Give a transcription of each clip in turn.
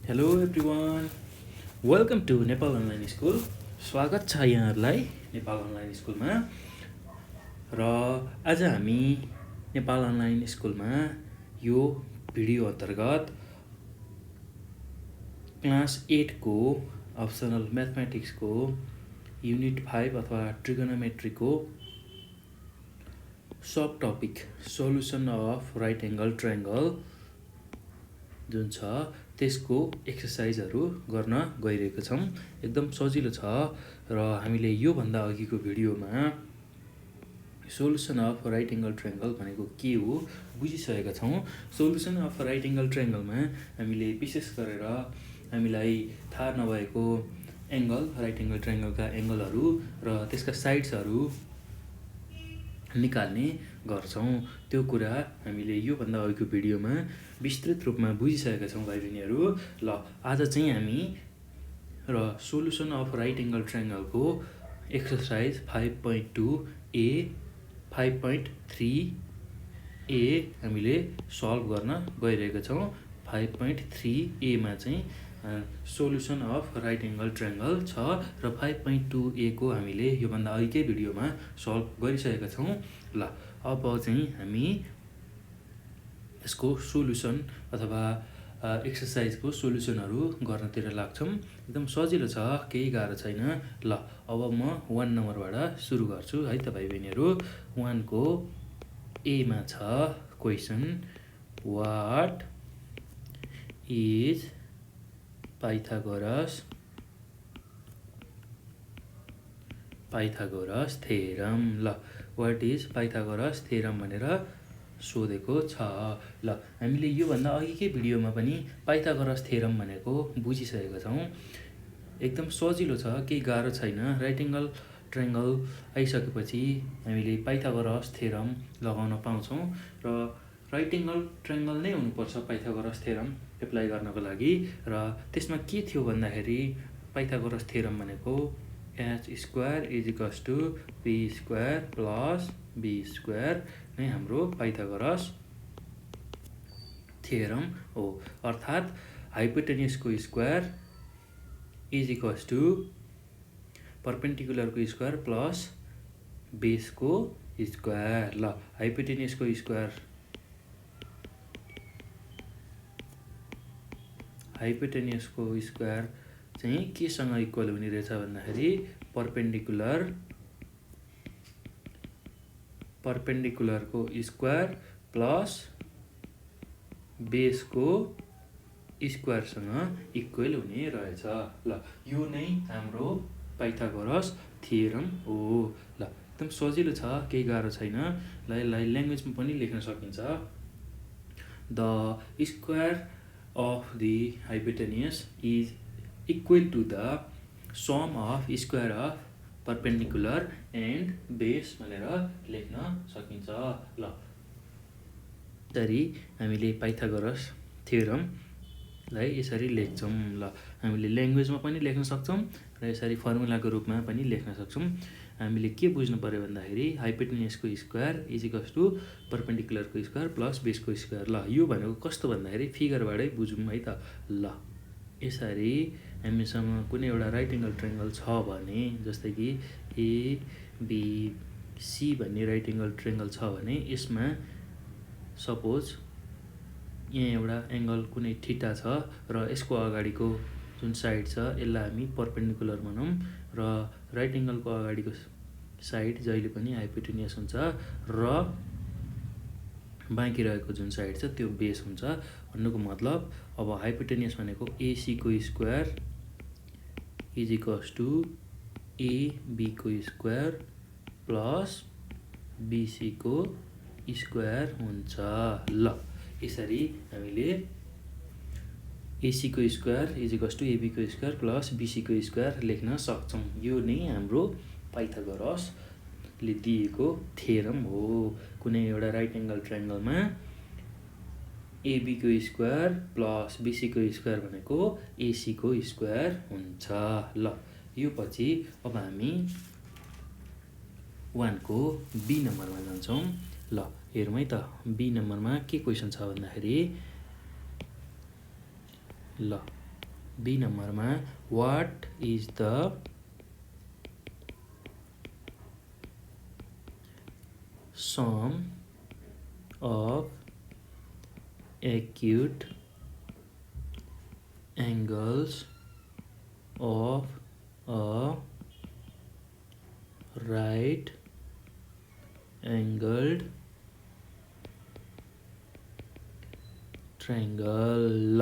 Hello everyone, welcome to Nepal online school. स्वागत छ यहाँहरूलाई नेपाल अनलाइन स्कुलमा। र आज हामी नेपाल अनलाइन स्कुलमा यो भिडियो अन्तर्गत क्लास 8 को अप्सनल म्याथमेटिक्सको युनिट 5 अथवा ट्रिगोनोमेट्रीको sub topic solution of right angle triangle जुन छ त्यसको एक्सर्साइजहरू गर्न गइरहेको छौँ। एकदम सजिलो छ र हामीले योभन्दा अघिको भिडियोमा solution of right angle triangle भनेको के हो बुझिसकेका छौँ। सोल्युसन अफ राइट एङ्गल ट्रायङ्गलमा हामीले विशेष गरेर हामीलाई थाहा नभएको एङ्गल राइट एङ्गल ट्रायङ्गलका एङ्गलहरू र त्यसका साइड्सहरू निकाल्ने गर्छौँ। त्यो कुरा हामीले योभन्दा अघिको भिडियोमा विस्तृत रूपमा बुझिसकेका छौँ भाइ बहिनीहरू। ल आज चाहिँ हामी र सोल्युसन अफ राइट एङ्गल ट्रायङ्गलको एक्सर्साइज 5.2 ए 5.3 ए हामीले सल्भ गर्न गइरहेका छौँ। 5.3 एमा चाहिँ solution of right angle triangle छ र 5.2 ए को हामीले योभन्दा अघिकै भिडियोमा सल्भ गरिसकेका छौँ। ल अब चाहिँ हामी यसको सोल्युसन अथवा एक्सर्साइजको सोल्युसनहरू गर्नतिर लाग्छौँ। एकदम सजिलो छ, केही गाह्रो छैन। ल अब म 1 नम्बरबाट सुरु गर्छु है त भाइ बहिनीहरू। 1 को एमा छ question, what is Pythagoras theorem. ल वाट इज पाइथागोरस थेरम भनेर सोधेको छ। ल हामीले योभन्दा अघिकै भिडियोमा पनि पाइथागोरस थेरम भनेको बुझिसकेका छौँ। एकदम सजिलो छ, केही गाह्रो छैन। राइट एङ्गल ट्रायङ्गल आइसकेपछि हामीले पाइथागोरस थेरम लगाउन पाउँछौँ र राइट एङ्गल ट्रायङ्गल नै हुनुपर्छ पाइथागोरस थेरम एप्लाई गर्नको लागि। र त्यसमा के थियो भन्दाखेरि पाइथागोरस थेरम भनेको H square is equals to P square plus B square नै हाम्रो पाइथागोरस थेरम हो। अर्थात् हाइपोटेन्युसको स्क्वायर इज इक्वल्स टु पर्पेन्डिकुलरको स्क्वायर प्लस बेसको स्क्वायर। ल हाइपोटेन्युसको स्क्वायर चाहिँ केसँग इक्वल हुने रहेछ भन्दाखेरि पर्पेन्डिकुलरको स्क्वायर प्लस बेसको स्क्वायरसँग इक्वल हुने रहेछ। ल यो नै हाम्रो पाइथागोरस थेरम हो। ल एकदम सजिलो छ, केही गाह्रो छैन। ल यसलाई ल्याङ्ग्वेजमा पनि लेख्न सकिन्छ। The square of the hypotenuse is equal to the sum of square of perpendicular and base भनेर लेख्न सकिन्छ। ल यसरी हामीले पाइथागोरस थेरमलाई यसरी लेख्छौँ। ल हामीले ल्याङ्ग्वेजमा पनि लेख्न सक्छौँ र यसरी फर्मुलाको रूपमा पनि लेख्न सक्छौँ। हामीले के बुझ्नु पऱ्यो भन्दाखेरि हाइपोटेन्युसको स्क्वायर इज इक्वल्स टु पर्पेन्डिकुलरको स्क्वायर प्लस बेसको स्क्वायर। ल यो भनेको कस्तो भन्दाखेरि फिगरबाटै बुझौँ है त। ल यसरी हामीसँग कुनै एउटा राइट एङ्गल ट्रायङ्गल छ भने, जस्तै कि एबिसी भन्ने राइट एङ्गल ट्रायङ्गल छ भने यसमा सपोज यहाँ एउटा एङ्गल कुनै थीटा छ र यसको अगाडिको जुन साइड छ यसलाई हामी पर्पेन्डिकुलर भनौँ र राइट एङ्गलको अगाडिको साइड जहिले पनि हाइपोटेन्युस हुन्छ र बाँकी रहेको जुन साइड छ त्यो बेस हुन्छ। भन्नुको मतलब अब हाइपोटेन्युस भनेको एसीको स्क्वायर इज इक्वल्स टु एबीको स्क्वायर प्लस बिसीको स्क्वायर हुन्छ। ल यसरी हामीले एसीको स्क्वायर इज इक्वल्स टु एबीको स्क्वायर प्लस बिसीको स्क्वायर लेख्न सक्छौँ। यो नै हाम्रो पाइथागोरसले दिएको थेरम हो। कुनै एउटा राइट एङ्गल ट्रायङ्गलमा एबीको स्क्वायर प्लस बिसीको स्क्वायर भनेको एसीको स्क्वायर हुन्छ। ल यो पछि अब हामी 1 को बी नम्बरमा जान्छौँ। ल हेरौँ है त बी नम्बरमा के क्वेसन छ भन्दाखेरि ल बी नम्बरमा what is the sum of acute angles of a right angled triangle. ल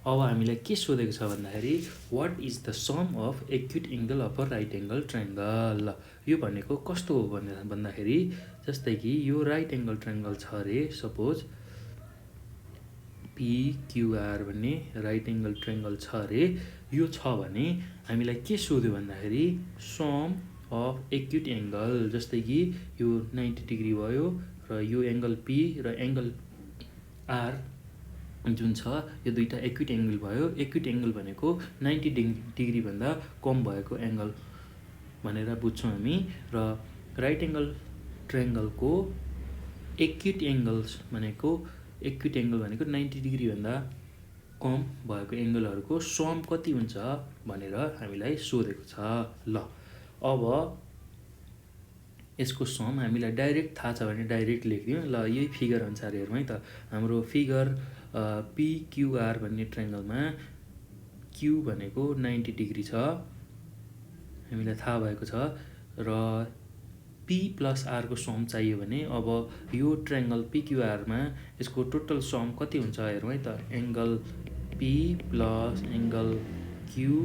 अब हामीलाई के सोधेको छ भन्दाखेरि what is the sum of acute angle of a right angle triangle. ल यो भनेको कस्तो हो भन्दाखेरि जस्तै कि यो राइट एङ्गल ट्रायङ्गल छ अरे, सपोज पिक्युआर भन्ने राइट एङ्गल ट्रायङ्गल छ अरे, यो छ भने हामीलाई के सोध्यो भन्दाखेरि सम अफ एक्युट एङ्गल, जस्तै कि यो 90 डिग्री भयो र यो एङ्गल पी र एङ्गल आर जुन छ यो दुईवटा एक्युट एङ्गल भयो। एक्युट एङ्गल भनेको 90 डिग्रीभन्दा कम भएको एङ्गल भनेर बुझ्छौँ हामी। र राइट एङ्गल ट्रायङ्गलको एक्युट एङ्गल्स भनेको 90 डिग्रीभन्दा कम भएको एङ्गलहरूको सम कति हुन्छ भनेर हामीलाई सोधेको छ। ल अब यसको सम हामीलाई डाइरेक्ट थाहा छ भने डाइरेक्ट लेखिदिउँ। ल यही फिगर अनुसार हेरौँ है त। हाम्रो फिगर पिक्युआर भन्ने ट्रायङ्गलमा क्यु भनेको 90 डिग्री छ हामीलाई थाहा भएको छ र पी प्लस आरको सम चाहियो भने अब यो ट्रायङ्गल पिक्युआरमा यसको टोटल सम कति हुन्छ हेरौँ है त। Angle P plus angle Q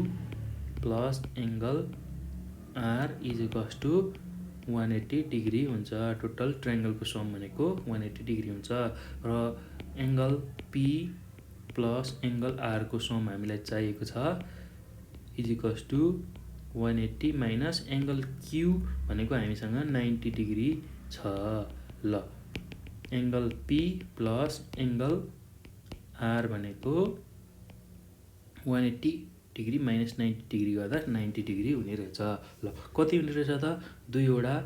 plus angle R is equals to 180 degree हुन्छ। टोटल ट्रायङ्गलको सम भनेको 180 डिग्री हुन्छ र एङ्गल पी प्लस एङ्गल आरको सम हामीलाई चाहिएको छ is equals to 180 minus angle Q भनेको हामीसँग 90 डिग्री छ। ल angle P plus angle R भनेको 180 डिग्री माइनस 90 डिग्री गर्दा 90 डिग्री हुने रहेछ। ल कति हुने रहेछ त, दुईवटा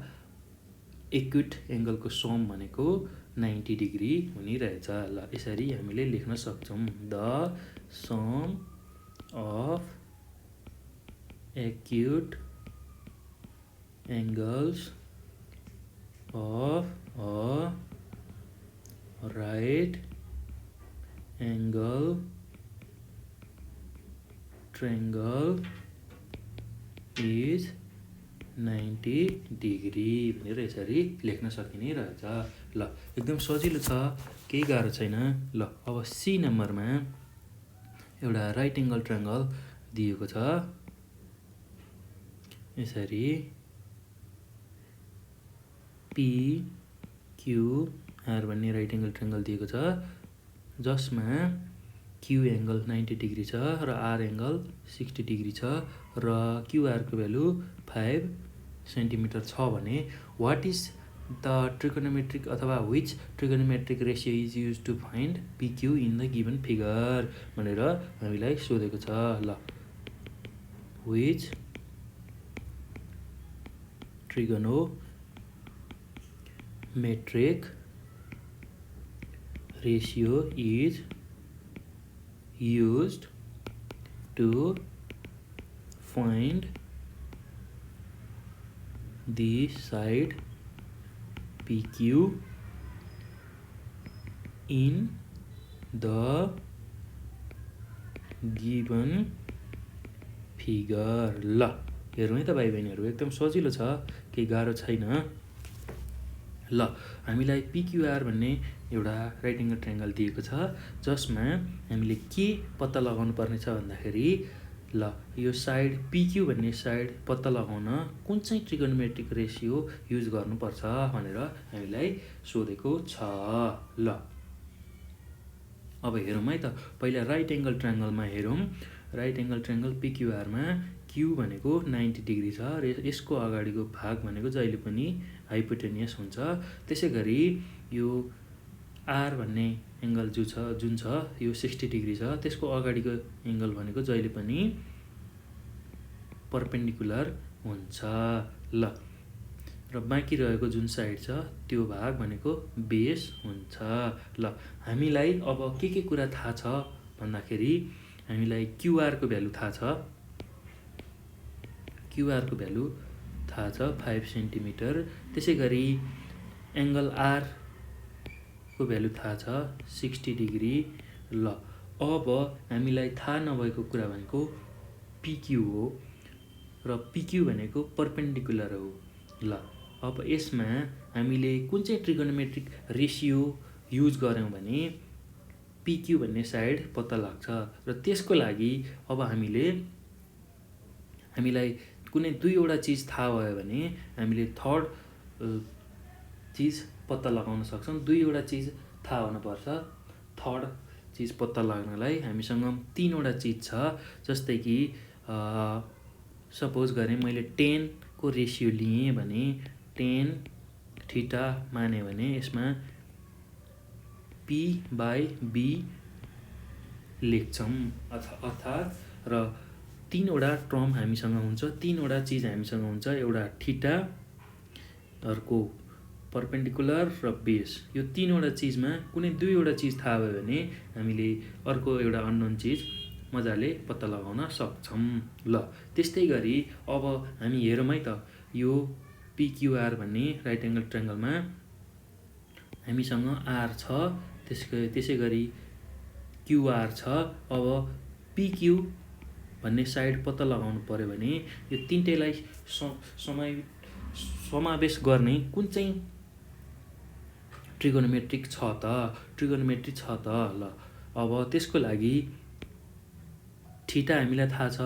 एक्युट एङ्गलको सम भनेको 90 डिग्री हुने रहेछ। ल यसरी हामीले लेख्न सक्छौँ the sum of acute angles of a right angle triangle is 90 degree भनेर यसरी लेख्न सकिने रहेछ। ल एकदम सजिलो छ, केही गाह्रो छैन। ल अब सी नम्बरमा एउटा राइट एङ्गल ट्रायङ्गल दिएको छ यसरी पिक्युआर भन्ने राइट एङ्गल ट्रायङ्गल दिएको छ जसमा क्यु एङ्गल 90 डिग्री छ र आर एङ्गल 60 डिग्री छ र क्युआरको भ्यालु 5 सेन्टिमिटर छ भने वाट इज द ट्रिगोनोमेट्रिक अथवा which trigonometric ratio is use to find PQ in the given figure भनेर हामीलाई सोधेको छ। ल which trigonometric ratio is used to find the side PQ in the given figure। ल हेर्नु है त भाइ बहिनीहरू, एकदम सजिलो छ, केही गाह्रो छैन। ल हामीलाई पिक्युआर भन्ने एउटा राइट एङ्गल ट्रायङ्गल दिएको छ जसमा हामीले के पत्ता लगाउनु पर्ने छ भन्दाखेरि ल यो साइड पिक्यु भन्ने साइड पत्ता लगाउन कुन चाहिँ ट्रिगोनोमेट्रिक रेसियो युज गर्नुपर्छ भनेर हामीलाई सोधेको छ। ल अब हेरौँ है त। पहिला राइट एङ्गल ट्रायङ्गलमा हेरौँ। राइट एङ्गल ट्रायङ्गल पिक्युआरमा क्यु भनेको 90 डिग्री छ र यसको अगाडिको भाग भनेको जहिले पनि हाइपोटेनियस हुन्छ। त्यसै गरी यो आर भन्ने एङ्गल जुन छ यो 60 डिग्री छ, त्यसको अगाडिको एङ्गल भनेको जहिले पनि पर्पेन्डिकुलर हुन्छ। ल र बाँकी रहेको जुन साइड छ त्यो भाग भनेको बेस हुन्छ। ल हामीलाई अब के कुरा थाहा छ भन्दाखेरि हामीलाई क्युआरको भ्यालु थाहा छ। क्युआरको भ्यालु थाहा छ 5 सेन्टिमिटर। त्यसै गरी एङ्गल आरको भ्यालु थाहा छ 60 डिग्री। ल अब हामीलाई थाहा नभएको कुरा भनेको पिक्यू हो र पिक्यू भनेको पर्पेन्डिकुलर हो। ल अब यसमा हामीले कुन चाहिँ ट्रिगोनोमेट्रिक रेसियो युज गऱ्यौँ भने पिक्यू भन्ने साइड पत्ता लाग्छ र त्यसको लागि अब हामीलाई कुनै दुईवटा चिज थाहा भयो भने हामीले थर्ड चिज पत्ता लगाउन सक्छौँ। दुईवटा चिज थाहा हुनुपर्छ। थर्ड चिज पत्ता लाग्नलाई हामीसँग तीनवटा चिज छ। जस्तै कि सपोज गरेँ मैले 10 को रेसियो लिएँ भने 10 थीटा माने भने यसमा p/b लेख्छौँ अर्थात् र तीनवटा टर्म हामीसँग हुन्छ, तीनवटा चिज हामीसँग हुन्छ। एउटा थीटा, अर्को पर्पेन्डिकुलर र बेस। यो तीनवटा चिजमा कुनै दुईवटा चिज थाहा भयो भने हामीले अर्को एउटा अननोन चिज मजाले पत्ता लगाउन सक्छौँ। ल त्यस्तै गरी अब हामी हेरौँ है त, यो पिक्युआर भन्ने राइट एङ्गल ट्रायङ्गलमा हामीसँग आर छ, त्यसै गरी क्युआर छ। अब पिक्यू भन्ने साइड पत्ता लगाउनु पर्यो भने यो तिनटैलाई समावेश गर्ने कुन चाहिँ ट्रिगोनोमेट्रिक छ त? ट्रिगोनोमेट्री छ त। ल अब त्यसको लागि थीटा हामीलाई थाहा छ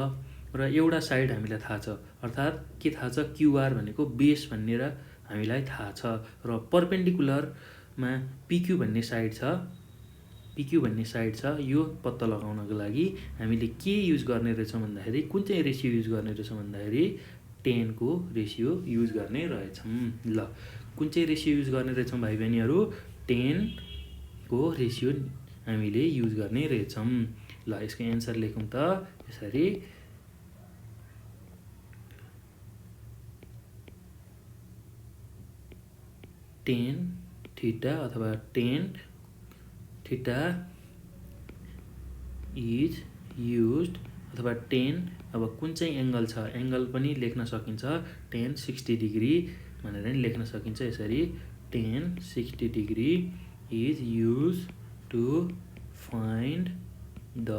र एउटा साइड हामीलाई थाहा छ, अर्थात् के थाहा छ? क्युआर भनेको बेस भनेर हामीलाई थाहा छ र पर्पेन्डिकुलरमा पिक्यू भन्ने साइड छ। पिक्यू भन्ने साइड छ। यो पत्ता लगाउनको लागि हामीले के युज गर्ने रहेछौँ भन्दाखेरि कुन चाहिँ रेसियो युज गर्ने रहेछौँ भन्दाखेरि 10 को रेसियो युज गर्ने रहेछौँ। ल कुन चाहिँ रेसियो युज गर्ने रहेछौँ भाइ बहिनीहरू? 10 को रेसियो हामीले युज गर्ने रहेछौँ। ल यसको एन्सर लेखौँ त यसरी। टेन थीटा अथवा 10 थीटा इज युज्ड अथवा 10 अब कुन चाहिँ एङ्गल छ, एङ्गल पनि लेख्न सकिन्छ 10 60 डिग्री भनेर नि लेख्न सकिन्छ यसरी। 10 60 degree is use to find the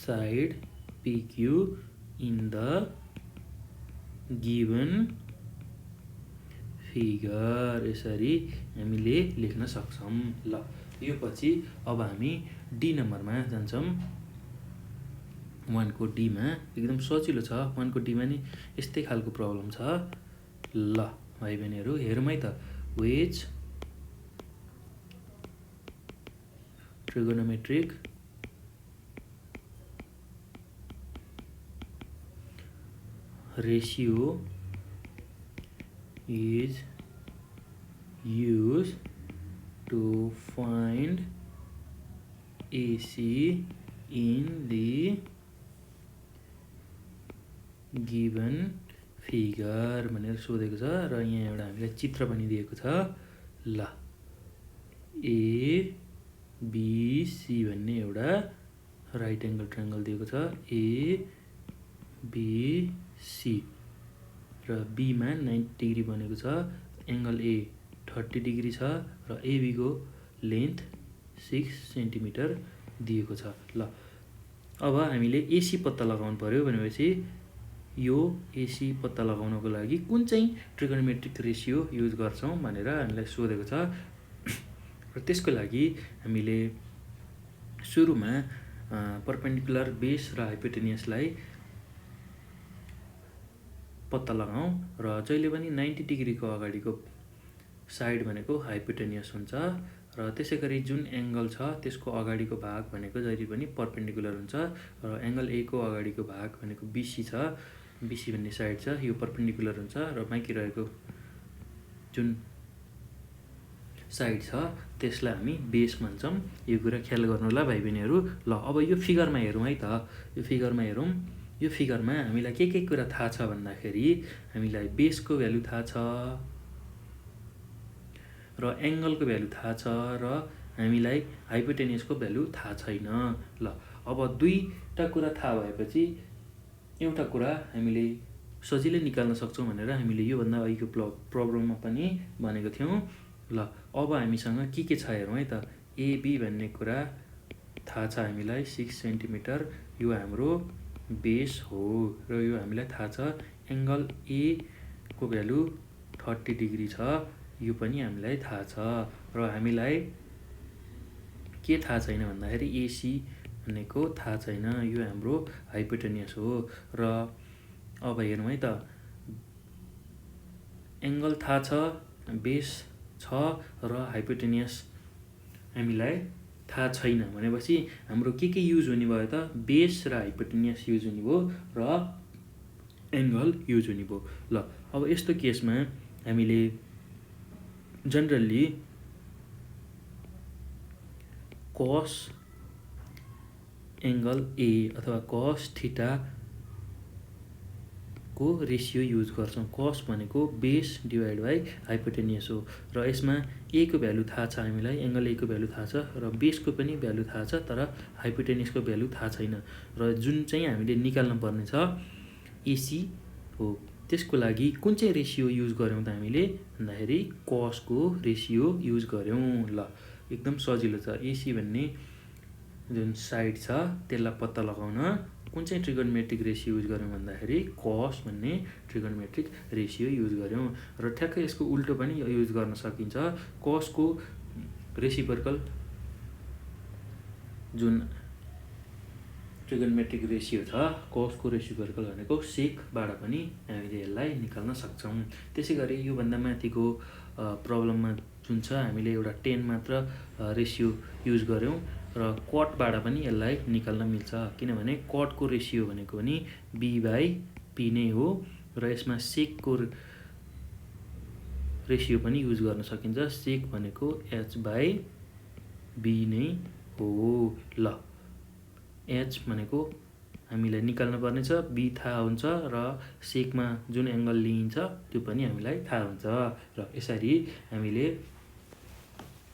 side PQ in the given figure, यसरी हामीले लेख्न सक्छौँ। ल यो पछि अब हामी डी नम्बरमा जान्छौँ। 1 को डीमा एकदम सजिलो छ। 1 को डीमा नि यस्तै खालको प्रब्लम छ। ल भाइ बहिनीहरू हेरौँ है त, which trigonometric ratio is used to find AC in the given figure भनेर सोधेको छ र यहाँ एउटा हामीलाई चित्र पनि दिएको छ। ल एबिसी भन्ने एउटा राइट एङ्गल ट्रायङ्गल दिएको छ एबिसी र बीमा 90 डिग्री बनेको छ। एङ्गल ए 30 डिग्री छ र एबीको लेन्थ 6 सेन्टिमिटर दिएको छ। ल अब हामीले एसी पत्ता लगाउनु पर्यो भनेपछि यो एसी पत्ता लगाउनको लागि कुन चाहिँ ट्रिगोनोमेट्रिक रेसियो युज गर्छौँ भनेर हामीलाई सोधेको छ। र त्यसको लागि हामीले सुरुमा पर्पेन्डिकुलर बेस र हाइपोटेनियसलाई पत्ता लगाऊँ र जहिले पनि 90 डिग्रीको अगाडिको साइड भनेको हाइपोटेनियस हुन्छ र त्यसै गरी जुन एङ्गल छ त्यसको अगाडिको भाग भनेको जहिले पनि पर्पेन्डिकुलर हुन्छ र एङ्गल ए को अगाडिको भाग भनेको बिसी छ। बिसी भन्ने साइड छ, यो पर्पेन्डिकुलर हुन्छ र बाँकी रहेको जुन साइड छ त्यसलाई हामी बेस भन्छौँ। यो कुरा ख्याल गर्नु होला भाइ बहिनीहरू। ल अब यो फिगरमा हेरौँ है त। यो फिगरमा हेरौँ। यो फिगरमा हामीलाई के कुरा थाहा छ भन्दाखेरि हामीलाई बेसको भ्यालु थाहा छ र एङ्गलको भ्यालु थाहा छ र हामीलाई हाइपोटेनियसको भ्यालु थाहा छैन। ल अब दुईवटा कुरा थाहा भएपछि एउटा कुरा हामीले सजिलै निकाल्न सक्छौँ भनेर हामीले योभन्दा अघिको प्रब्लममा पनि भनेको थियौँ। ल अब हामीसँग के छ हेरौँ है त। एबी भन्ने कुरा थाहा छ हामीलाई 6 सेन्टिमिटर, यो हाम्रो बेस हो र यो हामीलाई थाहा छ। एङ्गल ए को भ्यालु 30 डिग्री छ, यो पनि हामीलाई थाहा छ। र हामीलाई के थाहा छैन भन्दाखेरि एसी भनेको थाहा छैन, यो हाम्रो हाइपोटेनियस हो। र अब हेरौँ है त, एङ्गल थाहा छ, बेस छ र हाइपोटेनियस हामीलाई थाहा छैन भनेपछि हाम्रो के युज हुने भयो त, बेस र हाइपोटेनियस युज हुने भयो र एङ्गल युज हुने भयो। ल अब यस्तो केसमा हामीले जनरली कस एङ्गल ए अथवा कस थीटा को रेसियो युज गर्छौँ। कस भनेको बेस डिभाइड बाई हाइपोटेनियस हो र यसमा ए को भ्यालु थाहा छ हामीलाई, एङ्गल ए को भ्यालु थाहा छ र बेसको पनि भ्यालु थाहा छ, तर हाइपोटेनियसको भ्यालु थाहा छैन। र जुन चाहिँ हामीले निकाल्न पर्ने छ एसी हो, त्यसको लागि कुन चाहिँ रेसियो युज गऱ्यौँ त हामीले भन्दाखेरि कसको रेसियो युज गऱ्यौँ। ल एकदम सजिलो छ। एसी भन्ने जुन साइड छ त्यसलाई पत्ता लगाउन कुन चाहिँ ट्रिगोनोमेट्रिक रेसियो युज गऱ्यौँ भन्दाखेरि कस भन्ने ट्रिगोनोमेट्रिक रेसियो युज गऱ्यौँ। र ठ्याक्कै यसको उल्टो पनि युज गर्न सकिन्छ। कसको रेसिप्रोकल जुन ट्रिगोनोमेट्रिक रेसियो छ, कसको रेसिप्रोकल भनेको सेकबाट पनि हामीले यसलाई निकाल्न सक्छौँ। त्यसै गरी योभन्दा माथिको प्रब्लममा जुन छ हामीले एउटा 10 मात्र रेसियो युज गऱ्यौँ र कटबाट पनि यसलाई निकाल्न मिल्छ, किनभने कटको रेसियो भनेको पनि बी बाई पी नै हो र यसमा सेकको रेसियो पनि युज गर्न सकिन्छ। सेक भनेको एच बाई बी नै हो। ल एच भनेको हामीलाई निकाल्न पर्ने छ, बी थाहा हुन्छ र सेकमा जुन एङ्गल लिइन्छ त्यो पनि हामीलाई थाहा हुन्छ। र यसरी हामीले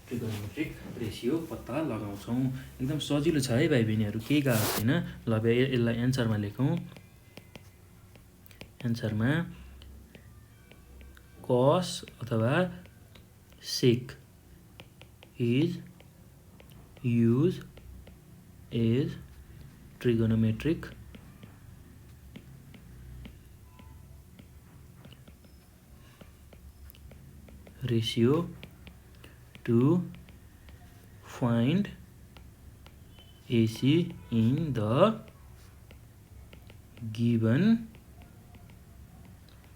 ट्रिगोनोमेट्रिक रेसियो पत्ता लगाउँछौँ। एकदम सजिलो छ है भाइ बहिनीहरू, केही गाह्रो छैन। ल अब यसलाई एन्सरमा लेखौँ। एन्सरमा कस अथवा sec is use as trigonometric ratio to find AC in the given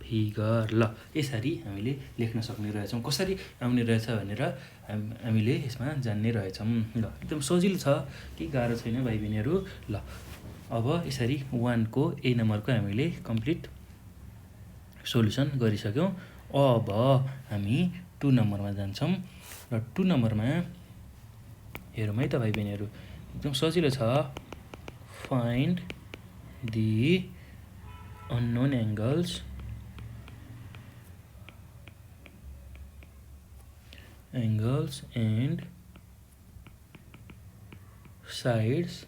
figure। ल यसरी हामीले लेख्न सक्ने रहेछौँ। कसरी आउने रहेछ भनेर हामीले यसमा जान्ने रहेछौँ। ल एकदम सजिलो छ, केही गाह्रो छैन भाइ बहिनीहरू। ल अब यसरी 1 को ए नम्बरको हामीले कम्प्लिट सोल्युसन गरिसक्यौँ। अब हामी 2 नम्बरमा जान्छौँ र 2 नम्बरमा हेरौँ है त भाइ बहिनीहरू, एकदम सजिलो छ। Find the unknown angles and sides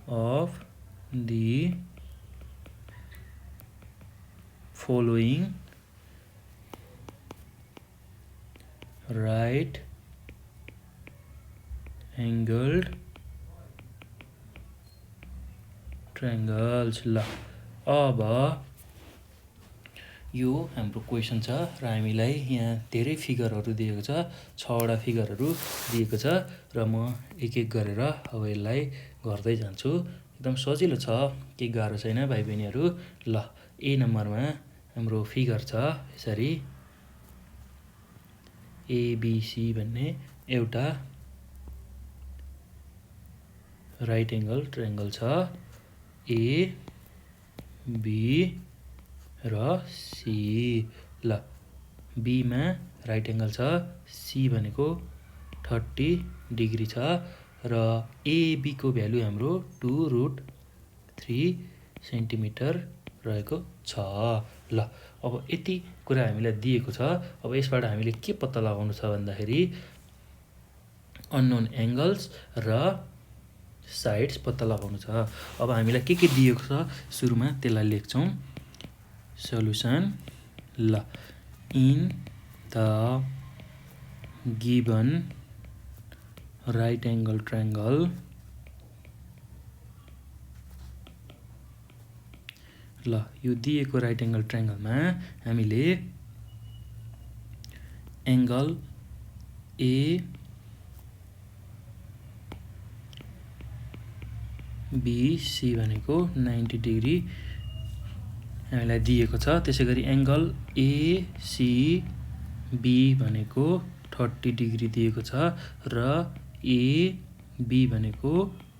of the following right angled triangles। ल अब यो हाम्रो क्वेसन छ र हामीलाई यहाँ धेरै फिगरहरू दिएको छ, 6वटा फिगरहरू दिएको छ र म एक एक गरेर अब यसलाई गर्दै जान्छु। एकदम सजिलो छ, केही गाह्रो छैन भाइ बहिनीहरू। ल ए नम्बरमा हाम्रो फिगर छ यसरी, एबिसी भन्ने एउटा राइट एङ्गल ट्रायङ्गल छ, ए बी र सी। ल बीमा राइट एङ्गल छ, सी भनेको 30 डिग्री छ र एबीको भ्यालु हाम्रो 2√3 सेन्टिमिटर रहेको छ। ल अब यति कुरा हामीलाई दिएको छ। अब यसबाट हामीले के पत्ता लगाउनु छ भन्दाखेरि अननोन एङ्गल्स र साइड्स पत्ता लगाउनु छ। अब हामीलाई के दिएको छ सुरुमा त्यसलाई लेख्छौँ। सल्युसन ल in the given right angle triangle ल यो दिएको राइट एङ्गल ट्रायङ्गलमा हामीले एङ्गल एबिसी भनेको 90 डिग्री हामीलाई दिएको छ। त्यसै गरी एङ्गल एसिबी भनेको 30 डिग्री दिएको छ र एबी भनेको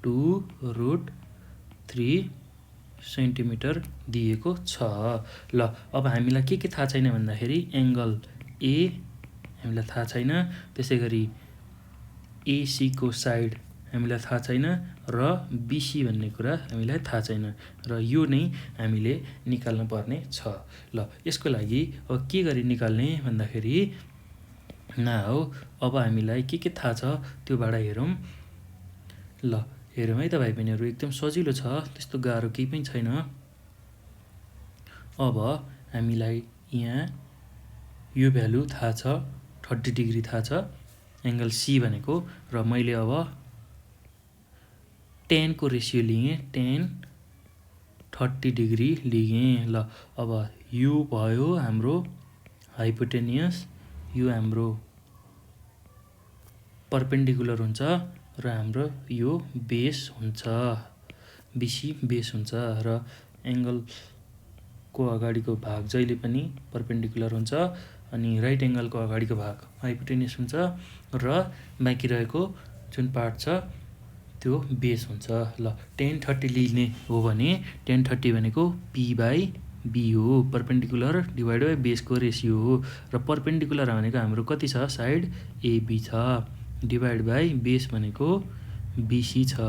2√3 सेन्टिमिटर दिएको छ। ल अब हामीलाई के थाहा छैन भन्दाखेरि एङ्गल ए हामीलाई थाहा छैन, त्यसै गरी एसीको साइड हामीलाई थाहा छैन र बिसी भन्ने कुरा हामीलाई थाहा छैन र यो नै हामीले निकाल्नु पर्ने छ। ल यसको लागि अब के गरी निकाल्ने भन्दाखेरि हो अब हामीलाई के थाहा छ त्योबाट हेरौँ। ल हेरौँ है त भाइ बहिनीहरू, एकदम सजिलो छ, त्यस्तो गाह्रो केही पनि छैन। अब हामीलाई यहाँ यो भ्यालु थाहा छ, 30 डिग्री थाहा छ एङ्गल सी भनेको, र मैले अब tan को रेसियो लिएँ, tan 30 डिग्री लिएँ। ल अब यो भयो हाम्रो हाइपोटेनियस, यो हाम्रो पर्पेन्डिकुलर हुन्छ र हाम्रो यो बेस हुन्छ, बिसी बेस हुन्छ र एङ्गलको अगाडिको भाग जहिले पनि पर्पेन्डिकुलर हुन्छ अनि राइट एङ्गलको अगाडिको भाग हाइपोटेनियस हुन्छ र बाँकी रहेको जुन पार्ट छ त्यो बेस हुन्छ। ल tan 30 लिने हो भने tan 30 भनेको p/b हो, पर्पेन्डिकुलर डिभाइड बाई बेसको रेसियो हो र पर्पेन्डिकुलर भनेको हाम्रो कति छ साइड एबी छ, डिभाइड बाई बेस भनेको बिसी छ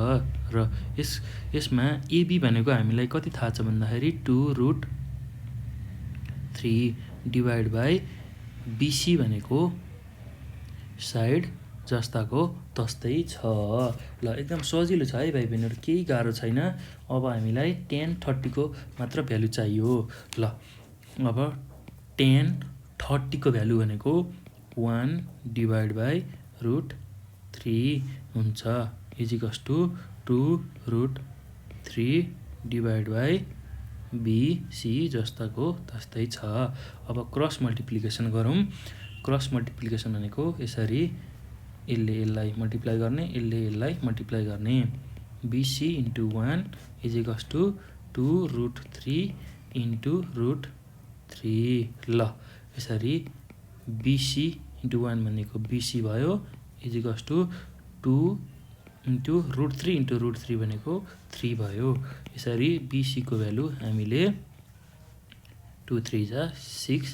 र यसमा एबी भनेको हामीलाई कति थाहा छ भन्दाखेरि 2√3 डिभाइड बाई बिसी भनेको साइड जस्ताको तस्तै छ। ल एकदम सजिलो छ है भाइ बहिनीहरू, केही गाह्रो छैन। अब हामीलाई tan 30 को मात्र भ्यालु चाहियो। ल अब tan 30 को भ्यालु भनेको 1 डिभाइड बाई √3 हुन्छ, equals to 2√3 divide by BC जस्ताको तस्तै छ। अब क्रस मल्टिप्लिकेसन गरौँ। क्रस मल्टिप्लिकेसन भनेको यसरी यसले यसलाई मल्टिप्लाई गर्ने, यसले यसलाई मल्टिप्लाई गर्ने, BC into 1 equals to 2√3 into √3। ल यसरी बिसी इन्टु 1 भनेको बिसी भयो, इजिकल्स टु 2 इन्टु √3 इन्टु √3 भनेको 3 भयो। यसरी बिसीको भ्यालु हामीले 2 3 जा 6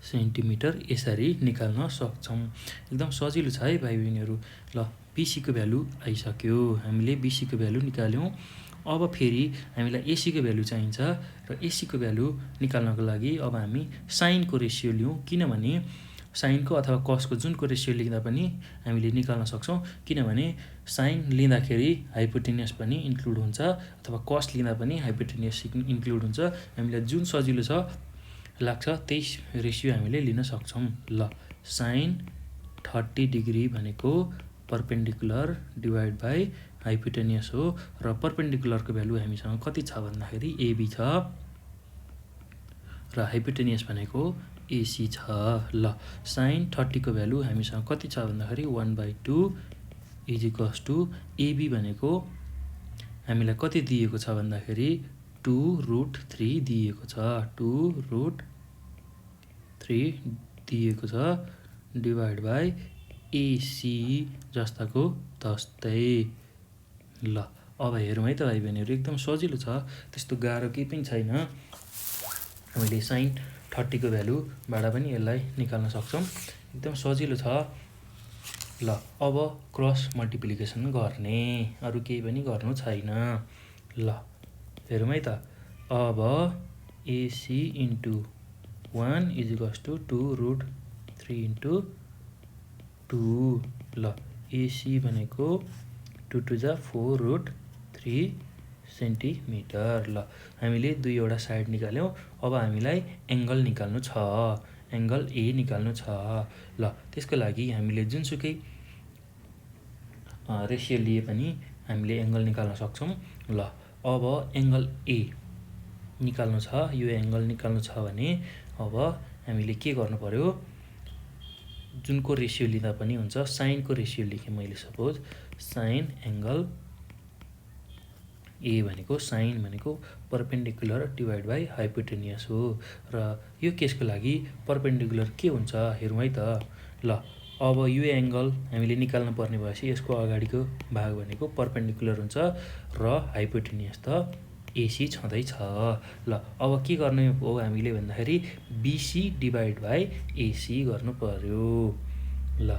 सेन्टिमिटर यसरी निकाल्न सक्छौँ। एकदम सजिलो छ है भाइ बहिनीहरू। ल बिसीको भ्यालु आइसक्यो, हामीले बिसीको भ्यालु निकाल्यौँ। अब फेरि हामीलाई एसीको भ्यालु चाहिन्छ र एसीको भ्यालु निकाल्नको लागि अब हामी साइनको रेसियो लियौँ, किनभने साइनको अथवा कसको जुनको रेसियो लिँदा पनि हामीले निकाल्न सक्छौँ, किनभने साइन लिँदाखेरि हाइपोटेनियस पनि इन्क्लुड हुन्छ अथवा कस लिँदा पनि हाइपोटेनियस इन्क्लुड हुन्छ। हामीलाई जुन सजिलो छ लाग्छ त्यही रेसियो हामीले लिन सक्छौँ। ल साइन 30 डिग्री भनेको पर्पेन्डिकुलर डिभाइड बाई हाइपोटेनियस हो र पर्पेन्डिकुलरको भ्यालु हामीसँग कति छ भन्दाखेरि एबी छ र हाइपोटेनियस भनेको एसी छ। ल साइन 30 को भ्यालु हामीसँग कति छ भन्दाखेरि 1/2 इजिकल्स टु एबी भनेको हामीलाई कति दिएको छ भन्दाखेरि 2√3 दिएको छ, 2√3 दिएको छ डिभाइड बाई एसी जस्ताको तस्तै। ल अब हेरौँ है त भाइ बहिनीहरू, एकदम सजिलो छ, त्यस्तो गाह्रो केही पनि छैन। हामीले साइन 30 को भ्यालुबाट पनि यसलाई निकाल्न सक्छौँ, एकदम सजिलो छ। ल अब क्रस मल्टिप्लिकेसन गर्ने, अरू केही पनि गर्नु छैन। ल हेरौँ है त। अब AC into 1 equals to 2√3 into 2 ल एसी भनेको 2 टु जा 4√3 सेन्टिमिटर। ल हामीले दुईवटा साइड निकाल्यौँ। अब हामीलाई एङ्गल निकाल्नु छ, एङ्गल ए निकाल्नु छ। ल त्यसको लागि हामीले जुनसुकै रेसियो लिए पनि हामीले एङ्गल निकाल्न सक्छौँ। ल अब एङ्गल ए निकाल्नु छ, यो एङ्गल निकाल्नु छ भने अब हामीले के गर्नु पर्यो, जुनको रेसियो लिँदा पनि हुन्छ। साइनको रेसियो लेखेँ मैले, सपोज साइन एङ्गल ए भनेको साइन भनेको परपेन्डिकुलर डिभाइड बाई हाइपोटेनियस हो। र यो केसको लागि परपेन्डिकुलर के हुन्छ हेरौँ है त। ल अब यो एङ्गल हामीले निकाल्नु पर्ने भएपछि यसको अगाडिको भाग भनेको परपेन्डिकुलर हुन्छ र हाइपोटेनियस त एसी छँदैछ। ल अब के गर्ने हो हामीले भन्दाखेरि बिसी डिभाइड बाई एसी गर्नु पर्यो। ल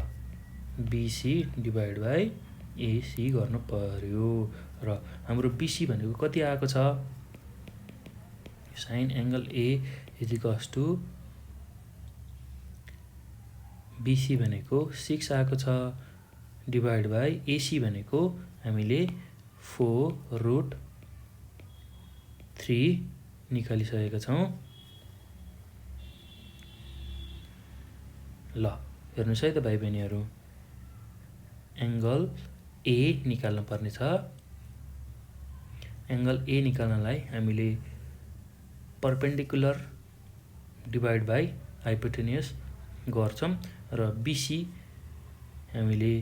बिसी डिभाइड बाई एसी गर्नु पर्यो। र हाम्रो बिसी भनेको कति आएको छ, sine angle A equals to BC भनेको 6 आएको छ, डिभाइड बाई एसी भनेको हामीले 4√3 निकालिसकेका छौँ। ल हेर्नुहोस् है त भाइ बहिनीहरू, एङ्गल ए निकाल्नु पर्ने छ। एङ्गल ए निकाल्नलाई हामीले परपेन्डिकुलर डिभाइड बाई हाइपोटेनियस गर्छौँ। र बिसी हामीले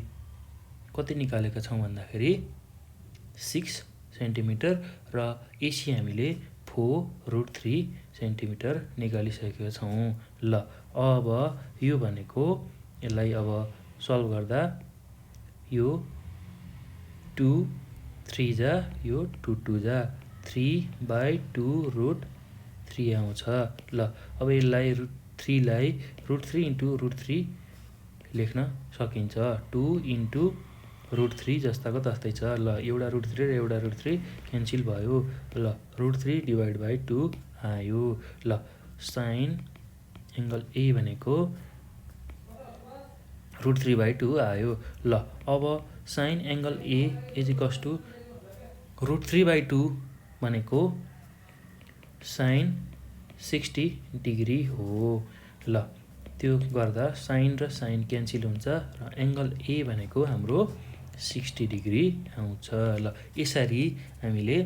कति निकालेका छौँ भन्दाखेरि 6 सेन्टिमिटर र एसी हामीले 4√3 सेन्टिमिटर निकालिसकेका छौँ। ल अब यो भनेको यसलाई अब सल्भ गर्दा यो 2 3 जा यो 2 2 जा 3/2√3 आउँछ। ल अब यसलाई 3लाई √3 इन्टु √3 लेख्न सकिन्छ। 2 इन्टु √3 जस्ताको तस्तै छ। ल एउटा √3 र एउटा √3 क्यान्सिल भयो। ल √3 डिभाइड बाई 2 आयो। ल साइन एङ्गल ए भनेको √3/2 आयो। ल अब sine angle A equals to √3/2 भनेको साइन 60 डिग्री हो। ल त्यो गर्दा साइन र साइन क्यान्सिल हुन्छ र एङ्गल ए भनेको हाम्रो 60 डिग्री आउँछ। ल यसरी हामीले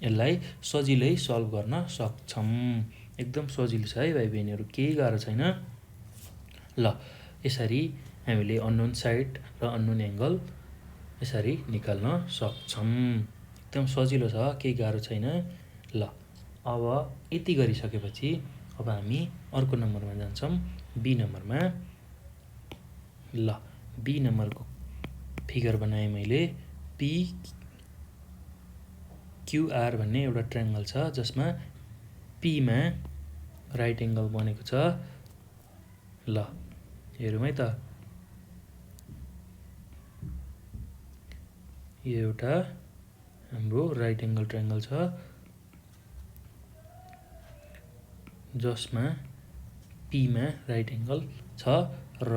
यसलाई सजिलै सल्भ गर्न सक्छौँ। एकदम सजिलो छ है भाइ बहिनीहरू, केही गाह्रो छैन। ल यसरी हामीले अननोन साइड र अननोन एङ्गल यसरी निकाल्न सक्छौँ। एकदम सजिलो छ, केही गाह्रो छैन। ल अब यति गरिसकेपछि अब हामी अर्को नम्बरमा जान्छौँ, बी नम्बरमा। ल बी नम्बरको फिगर बनाएँ मैले। पिक्युआर भन्ने एउटा ट्रायङ्गल छ जसमा पीमा राइट एङ्गल बनेको छ। ल हेरौँ है त, यो एउटा हाम्रो राइट एङ्गल ट्रायङ्गल छ जसमा पीमा राइट एङ्गल छ र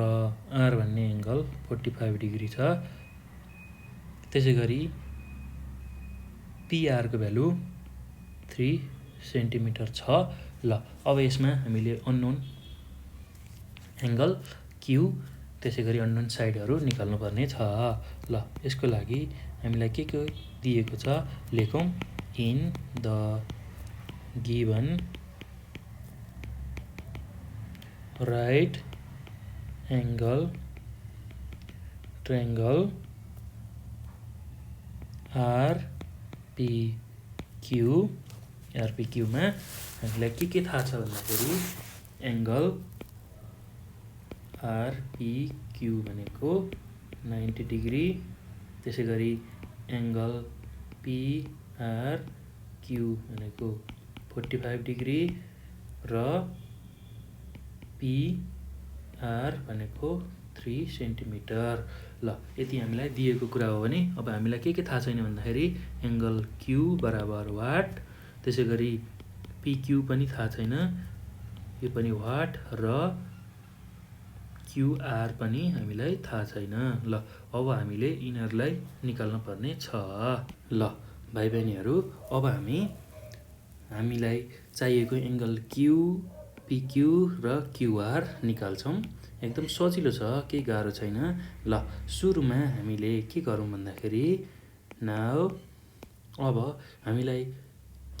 आर भन्ने एङ्गल 45 डिग्री छ। त्यसै गरी पिआरको भ्यालु 3 सेन्टिमिटर छ। ल अब यसमा हामीले अननोन एङ्गल क्यू त्यसै गरी अननोन साइडहरू निकाल्नुपर्ने छ। ल यसको लागि हामीलाई के दिएको छ लेखौँ। In the given right angle triangle आरपिक्यूमा हामीलाई के थाहा छ भन्दाखेरि एङ्गल आरपिक्यू भनेको 90 डिग्री, त्यसै गरी एङ्गल पिआरक्यू भनेको 45 डिग्री र पिआर भनेको 3 सेन्टिमिटर। ल यति हामीलाई दिएको कुरा हो भने अब हामीलाई के थाहा छैन भन्दाखेरि एङ्गल क्यू बराबर वाट, त्यसै गरी पिक्यू पनि थाहा छैन, यो पनि वाट, र क्युआर पनि हामीलाई थाहा छैन। ल अब हामीले यिनीहरूलाई निकाल्न पर्ने छ। ल भाइ बहिनीहरू, अब हामीलाई चाहिएको एङ्गल क्यु, पिक्यु र क्युआर निकाल्छौँ। एकदम सजिलो छ, केही गाह्रो छैन। ल सुरुमा हामीले के गरौँ भन्दाखेरि, नाउ अब हामीलाई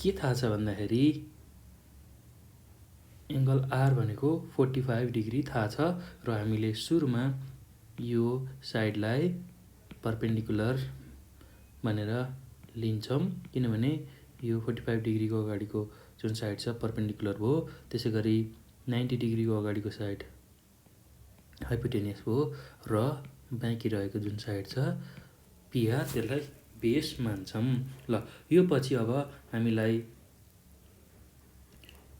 के थाहा छ भन्दाखेरि एङ्गल आर भनेको 45 डिग्री थाहा छ र हामीले सुरुमा यो साइडलाई परपेन्डिकुलर भनेर लिन्छौँ, किनभने यो 45 डिग्रीको अगाडिको जुन साइड छ परपेन्डिकुलर भयो। त्यसै गरी 90 डिग्रीको अगाडिको साइड हाइपोटेनियस भयो र बाँकी रहेको जुन साइड छ पिआर, त्यसलाई बेस मान्छौँ। ल यो पछि अब हामीलाई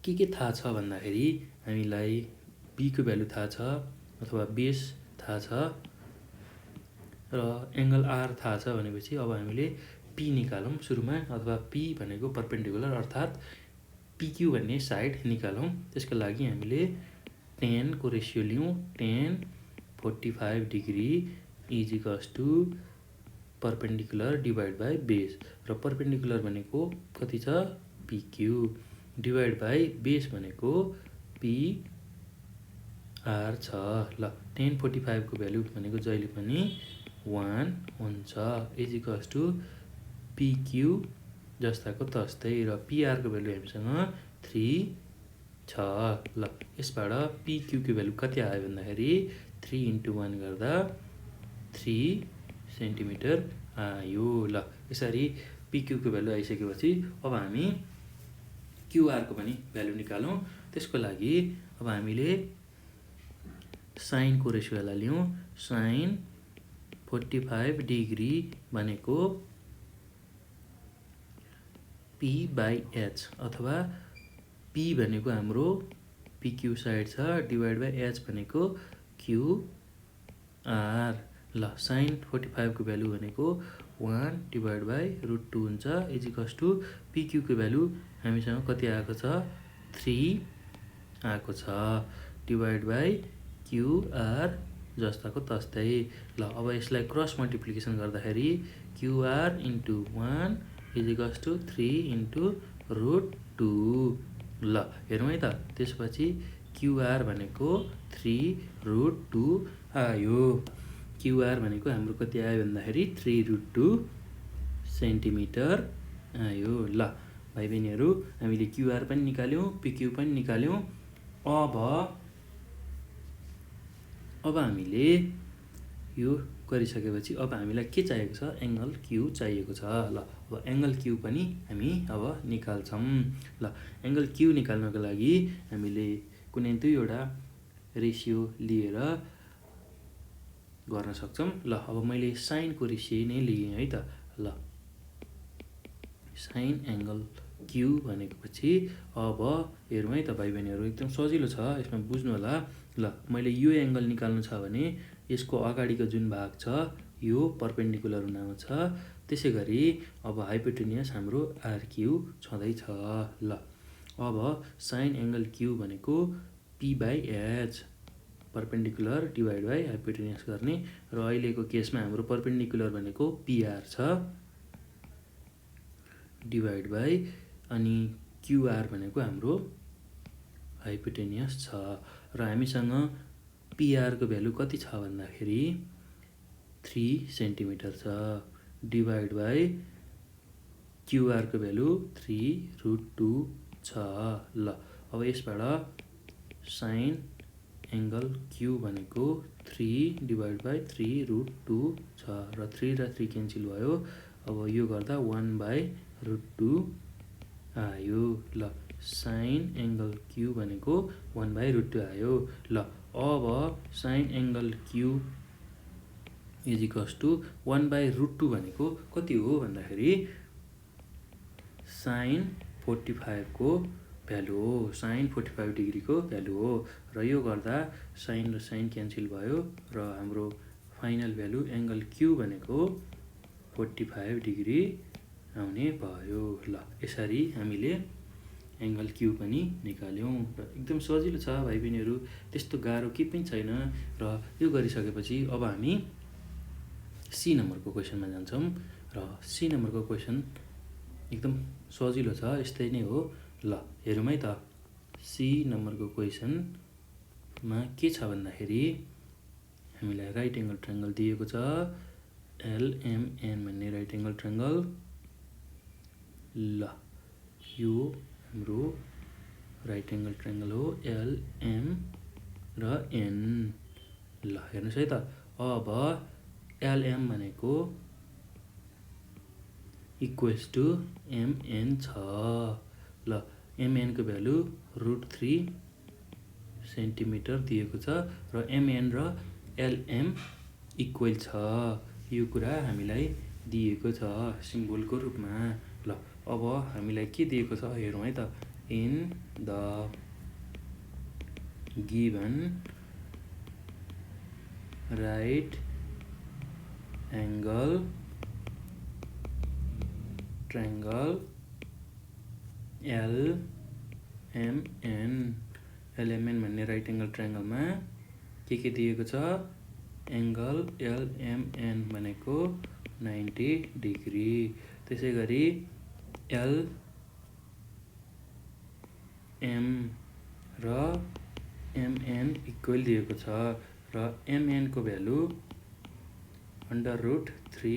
के थाहा छ भन्दाखेरि हामीलाई बीको भ्यालु थाहा छ अथवा बेस थाहा छ र एङ्गल आर थाहा छ भनेपछि अब हामीले पी निकालौँ सुरुमा, अथवा पी भनेको परपेन्डिकुलर अर्थात् पिक्यु भन्ने साइड निकालौँ। त्यसको लागि हामीले 10 को रेसियो लिउँ। 10 45 degree equals to perpendicular divide by base, र परपेन्डिकुलर भनेको कति छ पिक्यु, डिभाइड बाई बेस भनेको पिआर छ। ल 10 45 को भ्यालु भनेको जहिले पनि 1 हुन्छ, इजिकल्स टु पिक्यु जस्ताको तस्तै, र पिआरको भ्यालु हामीसँग 3 छ। ल यसबाट पिक्युको भ्यालु कति आयो भन्दाखेरि 3 × 1 गर्दा 3 सेन्टिमिटर आयो। ल यसरी पिक्युको भ्यालु आइसकेपछि अब हामी क्युआरको पनि भ्यालु निकालौँ। त्यसको लागि अब हामीले साइनको रेसियोलाई लिउँ। साइन 45 डिग्री भनेको पी बाई एच, अथवा पी भनेको हाम्रो पिक्यु साइड छ, डिभाइड बाई एच भनेको क्युआर। ल साइन 45 को भ्यालु भनेको 1 डिभाइड बाई √2 हुन्छ, इजिकल्स टु पिक्युको भ्यालु हामीसँग कति आएको छ 3 आएको छ, डिभाइड बाई क्युआर जस्ताको तस्तै। ल अब यसलाई क्रस मल्टिप्लिकेसन गर्दाखेरि QR into 1 equals to 3 into √2। ल हेरौँ है त, त्यसपछि क्युआर भनेको 3√2 आयो। क्युआर भनेको हाम्रो कति आयो भन्दाखेरि 3√2 सेन्टिमिटर आयो। ल भाइ बहिनीहरू, हामीले क्युआर पनि निकाल्यौँ, पिक्यु पनि निकाल्यौँ। अब हामीले यो गरिसकेपछि अब हामीलाई के चाहिएको छ, एङ्गल क्यु चाहिएको छ। ल अब एङ्गल क्यु पनि हामी अब निकाल्छौँ। ल एङ्गल क्यु निकाल्नको लागि हामीले कुनै दुईवटा रेसियो लिएर गर्न सक्छौँ। ल अब मैले साइनको रेसियो नै लिएँ है त। ल साइन एङ्गल क्यु भनेको पछि अब हेरौँ है त भाइ बहिनीहरू, एकदम सजिलो छ, यसमा बुझ्नु होला। ल मैले यो एङ्गल निकाल्नु छ भने यसको अगाडिको जुन भाग छ यो परपेन्डिकुलर हुन आउँछ। त्यसै गरी अब हाइपोटेनियस हाम्रो आरक्यु छँदैछ। ल अब साइन एङ्गल क्यु भनेको P by H, perpendicular divide by hypotenuse गर्ने, र अहिलेको केसमा हाम्रो परपेन्डिकुलर भनेको पिआर छ, डिभाइड बाई अनि क्युआर भनेको हाम्रो हाइपोटेनियस छ, र हामीसँग पिआरको भ्यालु कति छ भन्दाखेरि 3 सेन्टिमिटर छ, डिभाइड बाई क्युआरको भ्यालु 3√2 छ। ल अब यसबाट साइन एङ्गल क्यु भनेको 3 डिभाइड बाई 3√2 छ, र 3 र 3 क्यान्सल भयो। अब यो गर्दा 1/√2 आयो। ल साइन एङ्गल क्यु भनेको 1/√2 आयो। ल अब sine angle Q equals to 1/√2 भनेको कति हो भन्दाखेरि साइन 45 को भ्यालु हो, साइन 45 डिग्रीको भ्यालु हो, र यो गर्दा साइन र साइन क्यान्सल भयो, र हाम्रो फाइनल भ्यालु एङ्गल क्यु भनेको 45 डिग्री आउने भयो। ल यसरी हामीले एङ्गल क्यु पनि निकाल्यौँ र एकदम सजिलो छ भाइ बहिनीहरू, त्यस्तो गाह्रो केही पनि छैन। र यो गरिसकेपछि अब हामी सी नम्बरको क्वेसनमा जान्छौँ र सी नम्बरको क्वेसन एकदम सजिलो छ, यस्तै नै हो। ल हेरौँ है त, सी नम्बरको क्वेसनमा के छ भन्दाखेरि हामीलाई राइट एङ्गल ट्रायङ्गल दिएको छ, एलएमएन भन्ने राइट एङ्गल ट्रायङ्गल। ल यो हाम्रो राइट एङ्गल ट्रायङ्गल हो, एलएम र एन। ल हेर्नुहोस् है त, अब एलएम भनेको इक्वल्स टु एमएन छ। ल एमएनको भ्यालु √3 सेन्टिमिटर दिएको छ र एमएन र एलएम इक्वल छ, यो कुरा हामीलाई दिएको छ सिम्बोलको रूपमा। ल अब हामीलाई के दिएको छ हेरौँ है त, in the given right angle triangle LMN भन्ने राइट एङ्गल ट्रायङ्गलमा के दिएको छ, एङ्गल एलएमएन भनेको 90 डिग्री, त्यसै गरी एलएम र एमएन इक्वल दिएको छ र एमएनको भ्यालु √3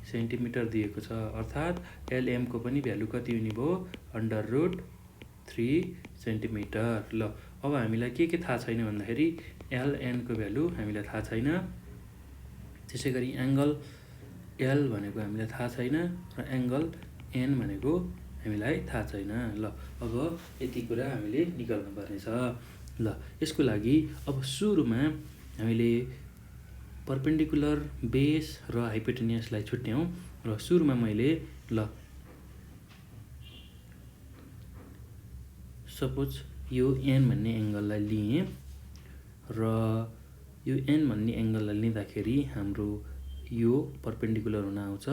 सेन्टिमिटर दिएको छ, अर्थात् एलएमको पनि भ्यालु कति हुने भयो, √3 सेन्टिमिटर। ल अब हामीलाई के थाहा छैन भन्दाखेरि एलएनको भ्यालु हामीलाई थाहा छैन, त्यसै गरी एङ्गल एल भनेको हामीलाई थाहा छैन र एङ्गल एन भनेको हामीलाई थाहा छैन। ल अब यति कुरा हामीले निकाल्नु पर्नेछ। ल यसको लागि अब सुरुमा हामीले पर्पेन्डिकुलर बेस र हाइपोटेनियसलाई छुट्याउँ र सुरुमा मैले ल सपोज यो एन भन्ने एङ्गललाई लिएँ र यो एन भन्ने एङ्गललाई लिँदाखेरि हाम्रो यो पर्पेन्डिकुलर हुन आउँछ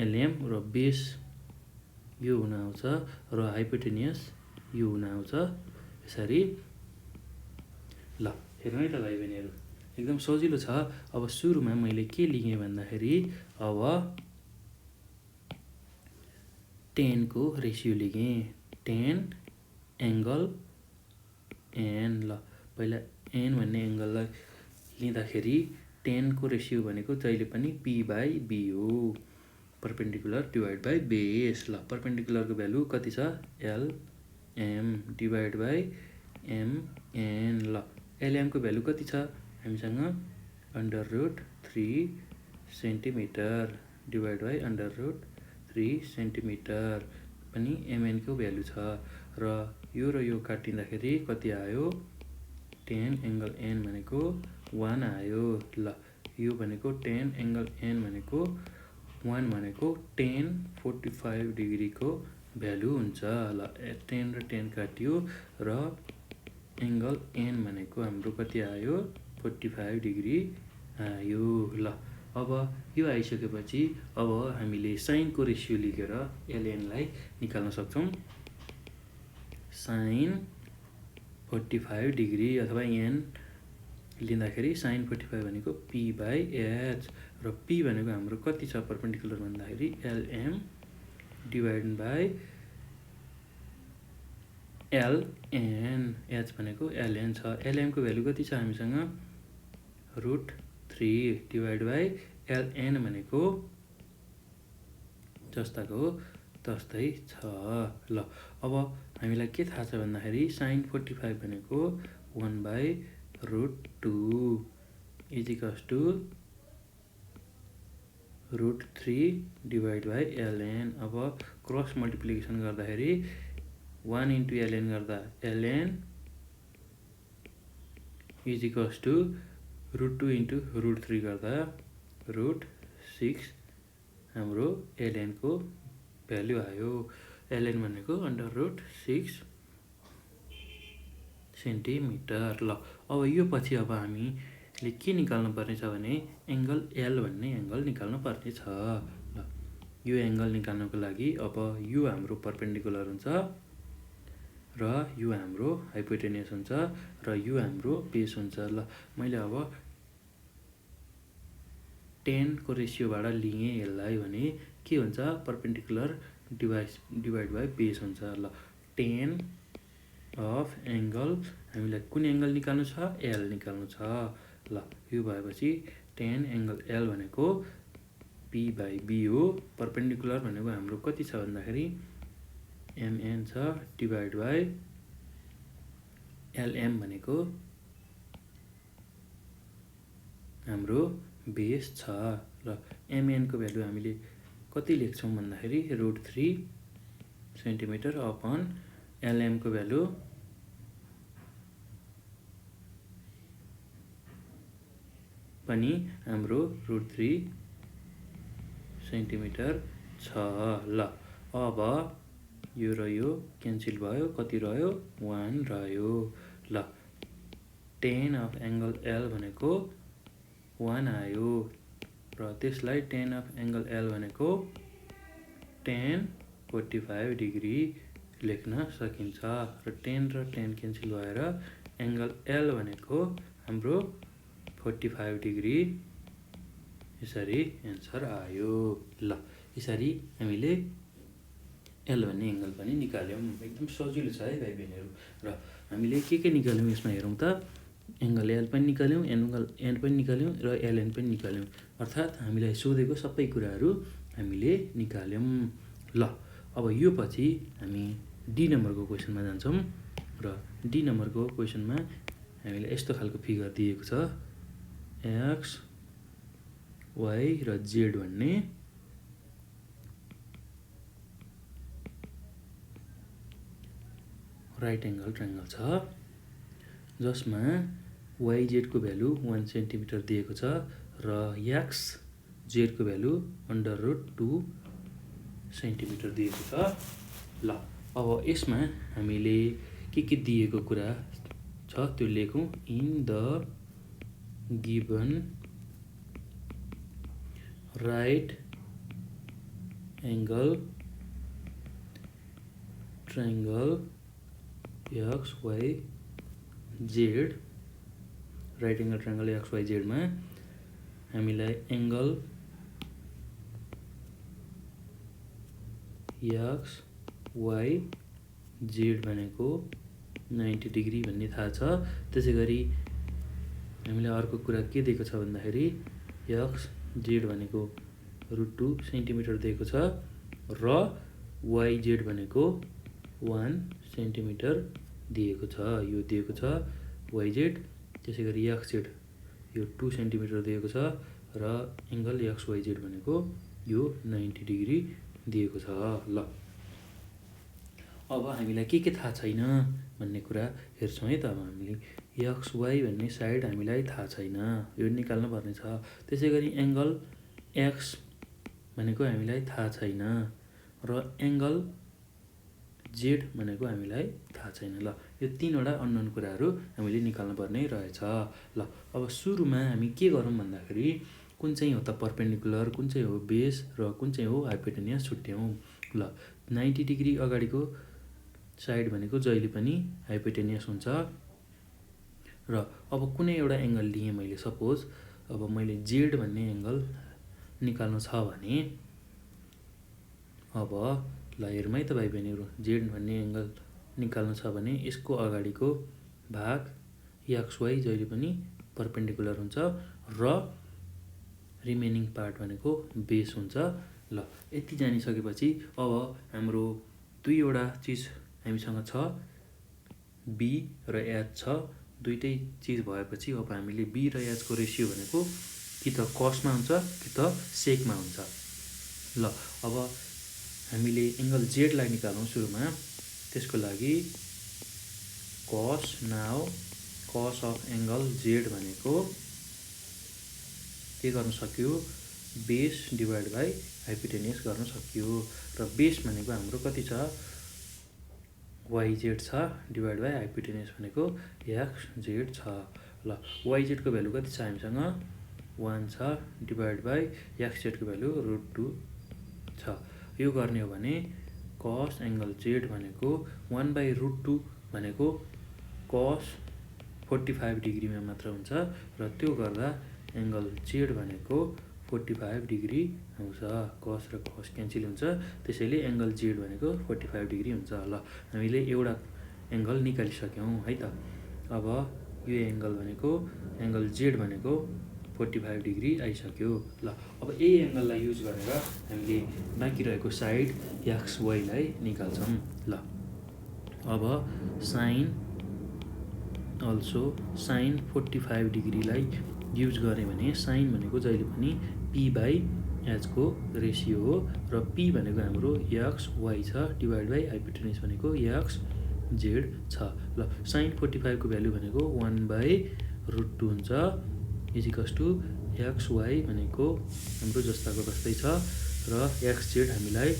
एलएम र बेस यो हुन आउँछ र हाइपोटेनियस यो हुन आउँछ यसरी। ल हेर्नु है त भाइ बहिनीहरू, एकदम सजिलो छ। अब सुरुमा मैले के लिएँ भन्दाखेरि अब 10 को रेसियो लिएँ, 10 एङ्गल एन। ल पहिला एन भन्ने एङ्गललाई लिँदाखेरि 10 को रेसियो भनेको जहिले पनि p/b हो, पर्पेन्डिकुलर डिभाइड बाई बेस। ल पर्पेन्डिकुलरको भ्यालु कति छ, एलएम डिभाइड बाई एमएन। ल एलएमको भ्यालु कति छ हामीसँग, √3 सेन्टिमिटर डिभाइड बाई √3 सेन्टिमिटर, पनि एमएनको भ्यालु छ र यो काटिँदाखेरि कति आयो, 10 एङ्गल एन भनेको 1 आयो। ल यो भनेको 10 एङ्गल एन भनेको 1 भनेको 1045 डिग्रीको भ्यालु हुन्छ। ल 10 र 10 काटियो र एङ्गल एन भनेको हाम्रो कति आयो, 45 डिग्री आयो। ल अब यो आइसकेपछि अब हामीले साइनको रेसियो लिएर एलएनलाई निकाल्न सक्छौँ। साइन 45 डिग्री अथवा एन लिँदाखेरि साइन 45 भनेको p/h र p भनेको हाम्रो कति छ पर्पेन्डिकुलर भन्दाखेरि LM divide by LN, H भनेको एलएन छ, एलएमको भ्यालु कति छ हामीसँग, √3 डिभाइड बाई एलएन भनेको जस्ताको तस्तै छ। ल अब हामीलाई के थाहा छ भन्दाखेरि साइन 45 भनेको 1/√2 equals to √3 divide by LN. अब क्रस मल्टिप्लिकेसन गर्दाखेरि 1 इन्टु एलएन गर्दा एलएन इजिकल्स टु √2 इन्टु √3 गर्दा √6 हाम्रो एलएनको भ्यालु आयो। एलएन भनेको √6 सेन्टिमिटर। ल अब यो पछि अब हामीले के निकाल्नु पर्ने छ भने एङ्गल एल भन्ने एङ्गल निकाल्नु पर्ने छ। ल यो एङ्गल निकाल्नको लागि अब यो हाम्रो पर्पेन्डिकुलर हुन्छ र यो हाम्रो हाइपोटेनियस हुन्छ र यो हाम्रो बेस हुन्छ। ल मैले अब 10 को रेसियोबाट लिएँ यसलाई भने के हुन्छ, परपेन्डिकुलर डिभाइड बाई बेस हुन्छ। ल 10 अफ एङ्गल, हामीलाई कुन एङ्गल निकाल्नु छ, एल निकाल्नु छ। ल यो भएपछि 10 एङ्गल एल भनेको पी बाई बी हो। परपेन्डिकुलर भनेको हाम्रो कति छ भन्दाखेरि एमएन छ डिभाइड बाई एलएम भनेको हाम्रो बेस छ। र एमएनको भ्यालु हामीले कति लेख्छौँ भन्दाखेरि √3 सेन्टिमिटर अपन एलएमको भ्यालु पनि हाम्रो √3 सेन्टिमिटर छ। ल अब यो र यो क्यान्सल भयो, कति रह्यो 1 रह्यो। ल 10 अफ एङ्गल एल भनेको 1 आयो र त्यसलाई 10 अफ एङ्गल एल भनेको tan 45 डिग्री लेख्न सकिन्छ। र 10 र 10 क्यान्सल भएर एङ्गल एल भनेको हाम्रो 45 डिग्री यसरी एन्सर आयो। ल यसरी हामीले एल भन्ने एङ्गल पनि निकाल्यौँ। एकदम सजिलो छ है भाइ बहिनीहरू। र हामीले के निकाल्यौँ यसमा हेरौँ त, एङ्गल एल पनि निकाल्यौँ, एङ्गल एन पनि निकाल्यौँ र एलएन पनि निकाल्यौँ। अर्थात् हामीलाई सोधेको सबै कुराहरू हामीले निकाल्यौँ। ल अब यो पछि हामी डी नम्बरको क्वेसनमा जान्छौँ। र डी नम्बरको क्वेसनमा हामीलाई यस्तो खालको फिगर दिएको छ, एक्स वाइ र जेड भन्ने राइट एङ्गल ट्रायङ्गल छ, जसमा वाइजेडको भ्यालु 1 सेन्टिमिटर दिएको छ र एक्स जेडको भ्यालु √2 सेन्टिमिटर दिएको छ। ल अब यसमा हामीले के दिएको कुरा छ त्यो लेखौँ। In the given right angle triangle X Y Z, right angle triangle X Y जेडमा हामीलाई एङ्गल एक्स वाइ जेड भनेको 90 डिग्री भन्ने थाहा छ। त्यसै गरी हामीलाई अर्को कुरा के दिएको छ भन्दाखेरि एक्स जेड भनेको √2 सेन्टिमिटर दिएको छ र वाइ जेड भनेको 1 सेन्टिमिटर दिएको छ। यो दिएको छ वाइ जेड। त्यसै गरी एक्स जेड यो 2 सेन्टिमिटर दिएको छ र एङ्गल एक्स वाइ जेड भनेको यो 90 डिग्री दिएको छ। ल अब हामीलाई के थाहा छैन भन्ने कुरा हेर्छौँ है त। अब हामीले एक्स वाइ भन्ने साइड हामीलाई थाहा छैन, यो निकाल्नु पर्ने छ। त्यसै गरी एङ्गल एक्स भनेको हामीलाई थाहा छैन र एङ्गल जेड भनेको हामीलाई थाहा छैन। ल यो 3वटा अननोन कुराहरू हामीले निकाल्नु पर्ने रहेछ। ल अब सुरुमा हामी के गरौँ भन्दाखेरि कुन चाहिँ हो त परपेन्डिकुलर, कुन चाहिँ हो बेस र कुन चाहिँ हो हाइपोटेनियस छुट्याउँ। ल 90 डिग्री अगाडिको साइड भनेको जहिले पनि हाइपोटेनियस हुन्छ। र अब कुनै एउटा एङ्गल लिएँ मैले, सपोज अब मैले जेड भन्ने एङ्गल निकाल्नु छ भने, अब ल हेरौँ है त भाइ बहिनीहरू, जेड भन्ने एङ्गल निकाल्नु छ भने यसको अगाडिको भाग एक्स वाइ जहिले पनि परपेन्डिकुलर हुन्छ र रिमेनिङ पार्ट भनेको बेस हुन्छ। ल यति जानिसकेपछि अब हाम्रो दुईवटा चिज हामीसँग छ, बी र एच छ। दुइटै चिज भएपछि अब हामीले बी र एचको रेसियो भनेको कि त कसमा हुन्छ कि त सेकमा हुन्छ। ल अब हामीले एङ्गल जेडलाई निकालौँ सुरुमा। त्यसको लागि कस, नाउ कस अफ एङ्गल जेड भनेको के गर्न सक्यो, बेस डिभाइड बाई हाइपोटेनियस गर्न सक्यो। र बेस भनेको हाम्रो कति छ, वाइजेड छ डिभाइड बाई हाइपोटेनियस भनेको एक्स जेड छ। ल वाइजेडको भ्यालु कति छ हामीसँग 1 छ डिभाइड बाई एक्स जेडको भ्यालु √2 छ। यो गर्ने हो भने कस एङ्गल जेड भनेको 1/√2 भनेको कस 45 डिग्रीमा मात्र हुन्छ र त्यो गर्दा एङ्गल जेड भनेको 45 डिग्री आउँछ। कस र कस क्यान्सल हुन्छ, त्यसैले एङ्गल जेड भनेको 45 डिग्री हुन्छ। ल हामीले एउटा एङ्गल निकालिसक्यौँ है त। अब यो एङ्गल भनेको एङ्गल जेड भनेको 45 डिग्री आइसक्यो। ल अब यही एङ्गललाई युज गरेर हामीले बाँकी रहेको साइड एक्स वाइलाई निकाल्छौँ। ल अब साइन 45 डिग्रीलाई युज गऱ्यो भने साइन भनेको जहिले पनि p/h को रेसियो हो र p भनेको हाम्रो एक्स वाइ छ डिभाइड बाई हाइपोटेन्युस भनेको एक्स जेड छ। ल साइन 45 को भ्यालु भनेको 1/√2 हुन्छ इजिकल्स टु एक्स वाइ भनेको हाम्रो जस्ताको जस्तै छ र एक्स जेड हामीलाई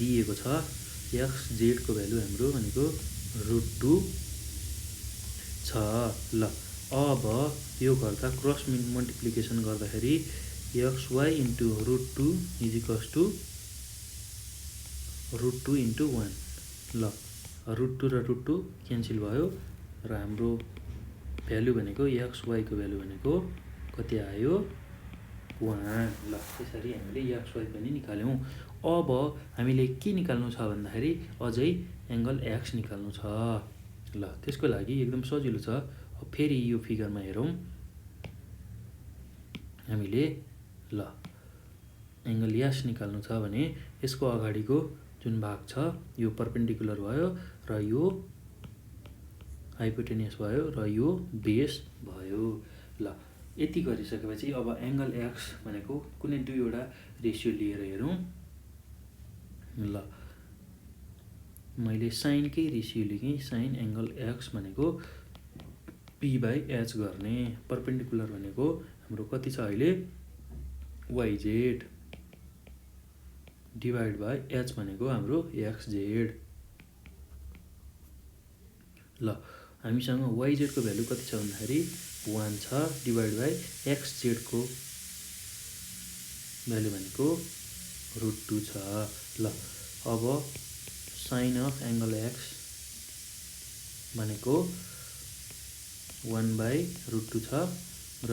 दिएको छ। एक्स जेडको भ्यालु हाम्रो भनेको √2 छ। ल अब यो गर्दा क्रस मल्टिप्लिकेसन गर्दाखेरि X Y into √2 equals to √2 into 1। ल √2 र √2 क्यान्सल भयो र हाम्रो भ्यालु भनेको एक्स वाइको भ्यालु भनेको कति आयो 1। ल त्यसरी हामीले एक्स वाइ पनि निकाल्यौँ। अब हामीले के निकाल्नु छ भन्दाखेरि अझै एङ्गल एक्स निकाल्नु छ। ल त्यसको लागि एकदम सजिलो छ। फेरि यो फिगरमा हेरौँ हामीले। ल एङ्गल एक्स निकाल्नु छ भने यसको अगाडिको जुन भाग छ यो परपेन्डिकुलर भयो र यो हाइपोटेन्युस भयो र यो बेस भयो। ल यति गरिसकेपछि अब एङ्गल एक्स भनेको कुनै दुईवटा रेसियो लिएर हेरौँ। ल मैले साइनकै रेसियो लेखेँ। साइन एङ्गल एक्स भनेको p/h गर्ने, परपेन्डिकुलर भनेको हाम्रो कति छ अहिले yz डिभाइड बाई h भनेको हाम्रो xz। ल हामीसँग yz को भ्यालु कति छ भन्दाखेरि 1 छ डिभाइड बाई xz को भ्यालु भनेको √2 छ। ल अब साइन अफ एङ्गल एक्स भनेको 1/√2 छ र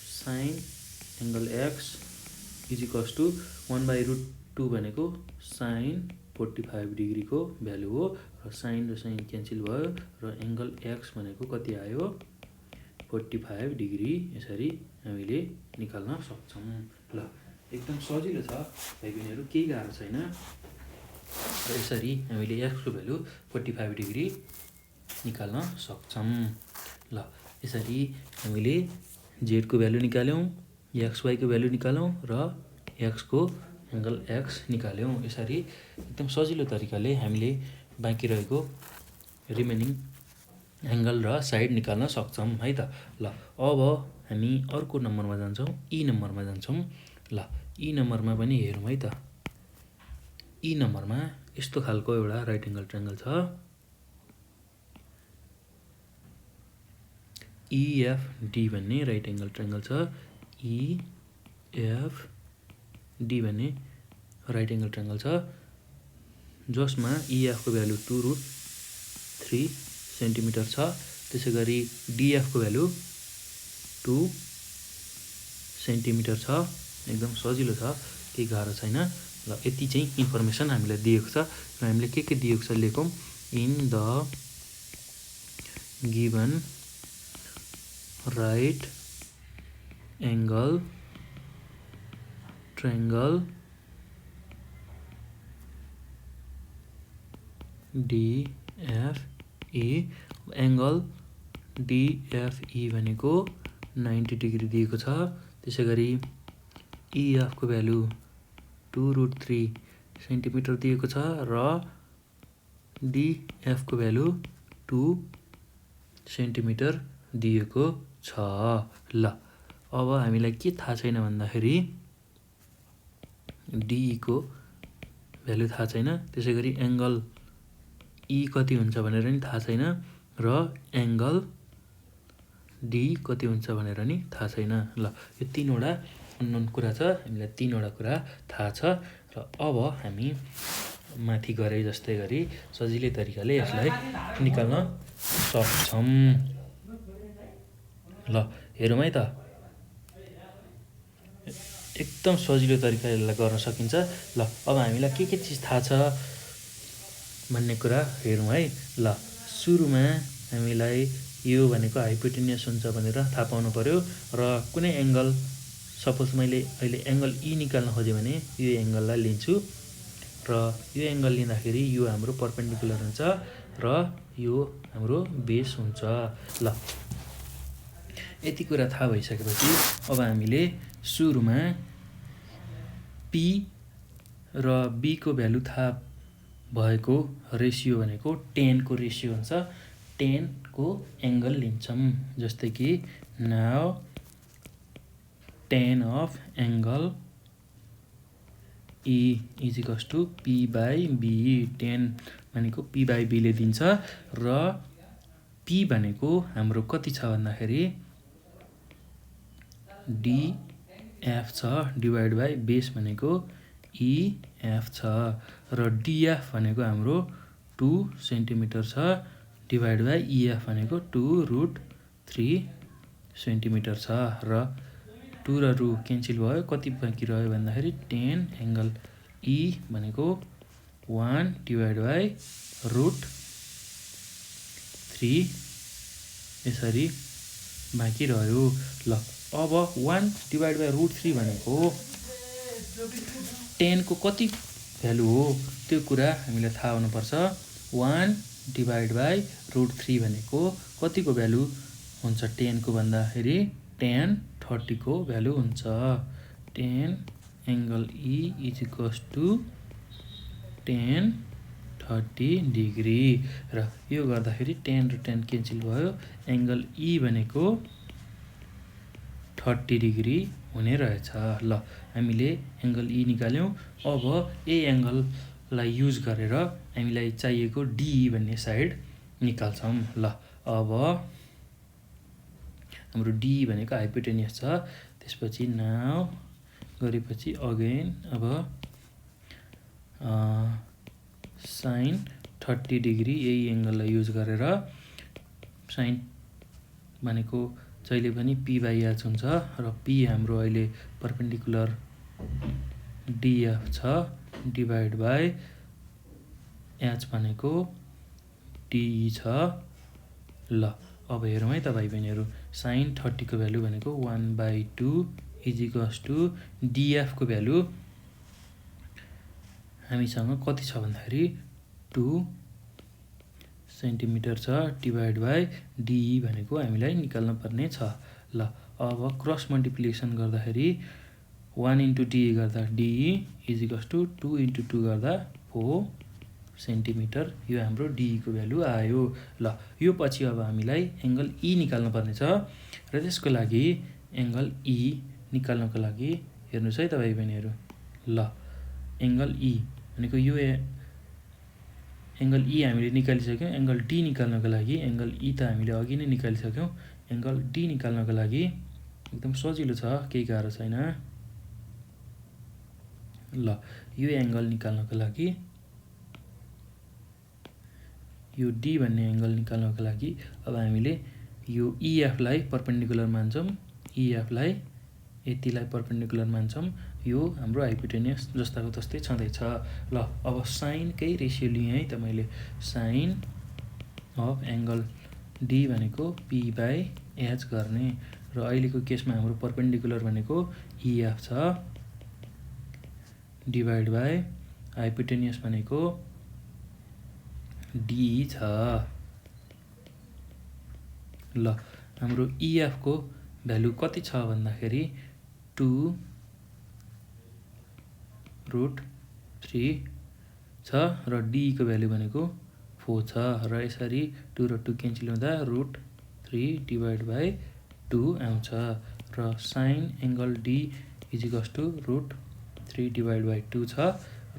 sine angle X equals to 1/√2 भनेको साइन 45 डिग्रीको भ्यालु हो र साइन र साइन क्यान्सल भयो र एङ्गल एक्स भनेको कति आयो 45 डिग्री। यसरी हामीले निकाल्न सक्छौँ। ल एकदम सजिलो छ भाइ बहिनीहरू, केही गाह्रो छैन। र यसरी हामीले एक्सको भ्यालु 45 डिग्री निकाल्न सक्छौँ। ल यसरी हामीले जेडको भ्यालु निकाल्यौँ, एक्स वाइको भ्यालु निकाल्यौँ र एक्सको एङ्गल एक्स निकाल्यौँ। यसरी एकदम सजिलो तरिकाले हामीले बाँकी रहेको रिमेनिङ एङ्गल र साइड निकाल्न सक्छौँ है त। ल अब हामी अर्को नम्बरमा जान्छौँ, ई नम्बरमा जान्छौँ। ल ई नम्बरमा पनि हेरौँ है त। ई नम्बरमा यस्तो खालको एउटा राइट एङ्गल ट्रायङ्गल छ। EFD भन्ने राइट एङ्गल ट्रायङ्गल छ। EFD भन्ने राइट एङ्गल ट्रायङ्गल छ जसमा EF को भ्यालु 2√3 सेन्टिमिटर छ। त्यसै गरी DF को भ्यालु 2 सेन्टिमिटर छ। एकदम सजिलो छ, केही गाह्रो छैन। ल यति चाहिँ इन्फर्मेसन हामीलाई दिएको छ र हामीले के दिएको छ लेखौँ। In the given right angle triangle DFE, angle DFE भनेको 90 डिग्री दिएको छ। त्यसै गरी EF को भ्यालु 2√3 सेन्टिमिटर दिएको छ र DF को भ्यालु 2 सेन्टिमिटर दिएको छ। ल अब हामीलाई के थाहा छैन भन्दाखेरि DE को भ्यालु थाहा छैन। त्यसै गरी एङ्गल E कति हुन्छ भनेर नि थाहा छैन र एङ्गल D कति हुन्छ भनेर नि थाहा छैन। ल यो तीनवटा अननोन कुरा छ, हामीलाई तीनवटा कुरा थाहा छ र अब हामी माथि गरे जस्तै गरी सजिलै तरिकाले यसलाई निकाल्न सक्छौँ। ल हेरौँ है त, एकदम सजिलो तरिकाले यसलाई गर्न सकिन्छ। ल अब हामीलाई के चिज थाहा छ भन्ने कुरा हेरौँ है। ल सुरुमा हामीलाई यो भनेको हाइपोटेनियस हुन्छ भनेर थाहा पाउनु पर्यो र कुनै एङ्गल, सपोज मैले अहिले एङ्गल ई निकाल्न खोजेँ भने यो एङ्गललाई लिन्छु र यो एङ्गल लिँदाखेरि यो हाम्रो पर्पेन्डिकुलर हुन्छ र यो हाम्रो बेस हुन्छ। ल यति कुरा थाहा भइसकेपछि अब हामीले सुरुमा पी र बीको भ्यालु थाहा भएको रेसियो भनेको 10 को रेसियो हुन्छ। 10 को एङ्गल लिन्छौँ, जस्तै कि now 10 of angle E is equals to P by B. 10 भनेको पी बाई बीले दिन्छ र पी भनेको हाम्रो कति छ भन्दाखेरि डिएफ छ डिभाइड बाई बेस भनेको इएफ छ र डिएफ भनेको हाम्रो 2 सेन्टिमिटर छ डिभाइड बाई इएफ भनेको 2√3 सेन्टिमिटर छ र 2 र रु क्यान्सल भयो, कति बाँकी रह्यो भन्दाखेरि 10 एङ्गल ई भनेको 1 डिभाइड बाई √3 यसरी बाँकी रह्यो। ल अब 1 डिभाइड बाई √3 भनेको 10 को कति भ्यालु हो त्यो कुरा हामीलाई थाहा हुनुपर्छ। 1 डिभाइड बाई √3 भनेको कतिको भ्यालु हुन्छ 10 को भन्दाखेरि 10 30 को भ्यालु हुन्छ। 10 angle E is equals to 10 30 degree र यो गर्दाखेरि 10 र 10 क्यान्सल भयो, एङ्गल ई भनेको 30 डिग्री हुने रहेछ। ल हामीले एङ्गल ई निकाल्यौँ। अब यही एङ्गललाई युज गरेर हामीलाई चाहिएको डिई भन्ने साइड निकाल्छौँ। ल अब हाम्रो डिई भनेको हाइपोटेनियस छ, त्यसपछि नाउ गरेपछि अगेन अब साइन 30 डिग्री यही एङ्गललाई युज गरेर साइन भनेको जहिले पनि पी बाई एच हुन्छ र पी हाम्रो अहिले पर्पेन्डिकुलर डिएफ छ डिभाइड बाई एच भनेको डिई छ। ल अब हेरौँ है त भाइ बहिनीहरू, साइन 30 को भ्यालु भनेको 1/2 इज इक्वल्स टु डिएफ को भ्यालु हामीसँग कति छ भन्दाखेरि 2 सेन्टिमिटर छ डिभाइड बाई डिई भनेको हामीलाई निकाल्न पर्ने छ। ल अब क्रस मल्टिप्लिकेसन गर्दाखेरि 1 इन्टु डिई गर्दा डिई इज इक्वल्स टु 2 इन्टु 2 गर्दा 4 सेन्टिमिटर, यो हाम्रो डिई को भ्यालु आयो। ल यो पछि अब हामीलाई एङ्गल ई निकाल्नु पर्ने छ र त्यसको लागि एङ्गल ई निकाल्नको लागि हेर्नुहोस् है त भाइ बहिनीहरू। ल एङ्गल ई भनेको यो एङ्गल ई हामीले निकालिसक्यौँ। एङ्गल डी निकाल्नको लागि एङ्गल ई त हामीले अघि नै निकालिसक्यौँ। एङ्गल डी निकाल्नको लागि एकदम सजिलो छ, केही गाह्रो छैन। ल यो एङ्गल निकाल्नको लागि, यो डी भन्ने एङ्गल निकाल्नको लागि अब हामीले यो इएफलाई पर्पेन्डिकुलर मान्छौँ, इएफलाई यतिलाई पर्पेन्डिकुलर मान्छौँ, यो हाम्रो हाइपोटेनियस जस्ताको तस्तै छँदैछ। ल अब साइनकै रेसियो लिएँ है त मैले, साइन अफ एङ्गल डी भनेको पी बाई एच गर्ने र अहिलेको केसमा हाम्रो पर्पेन्डिकुलर भनेको इएफ छ डिभाइड बाई हाइपोटेनियस भनेको डिई छ। ल हाम्रो इएफ को भ्यालु कति छ भन्दाखेरि 2√3 छ र डिई को भ्यालु भनेको 4 छ र यसरी 2 र 2 क्यान्सल हुँदा √3 डिभाइड बाई 2 आउँछ र sine angle D is equals to √3 divide by 2 छ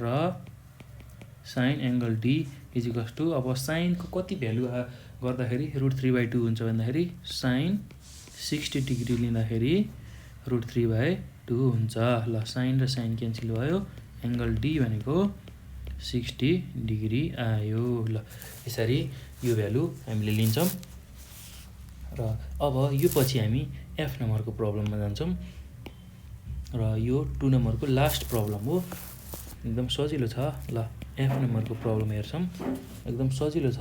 र sine angle D is equals to अब साइनको कति भ्यालु गर्दाखेरि √3/2 हुन्छ भन्दाखेरि साइन 60 डिग्री लिँदाखेरि √3/2 हुन्छ। ल साइन र साइन क्यान्सल भयो, एङ्गल डी भनेको 60 डिग्री आयो। ल यसरी यो भ्यालु हामीले लिन्छौँ र अब यो पछि हामी एफ नम्बरको प्रब्लममा जान्छौँ र यो 2 नम्बरको लास्ट प्रब्लम हो। एकदम सजिलो छ। ल एफ नम्बरको प्रब्लम हेर्छौँ। एकदम सजिलो छ,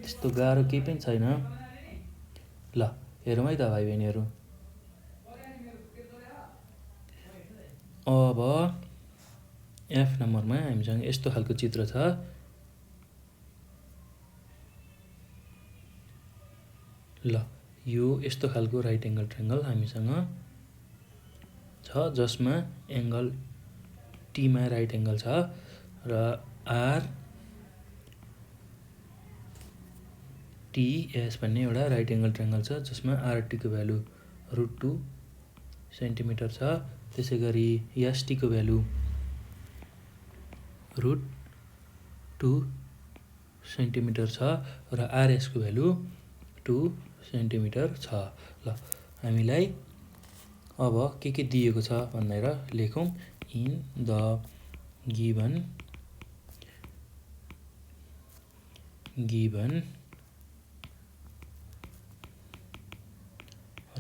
त्यस्तो गाह्रो केही पनि छैन। ल हेरौँ है त भाइ बहिनीहरू। अब एफ नम्बरमा हामीसँग यस्तो खालको चित्र छ। ल यो यस्तो खालको राइट एङ्गल ट्रायङ्गल हामीसँग छ, जसमा एङ्गल टीमा राइट एङ्गल छ र आर टिएस भन्ने एउटा राइट एङ्गल ट्रायङ्गल छ, जसमा आरटीको भ्यालु √2 सेन्टिमिटर छ। त्यसै गरी एसटीको भ्यालु √2 सेन्टिमिटर छ र आरएसको भ्यालु 2 सेन्टिमिटर छ। ल हामीलाई अब के दिएको छ भनेर लेखौँ। In the given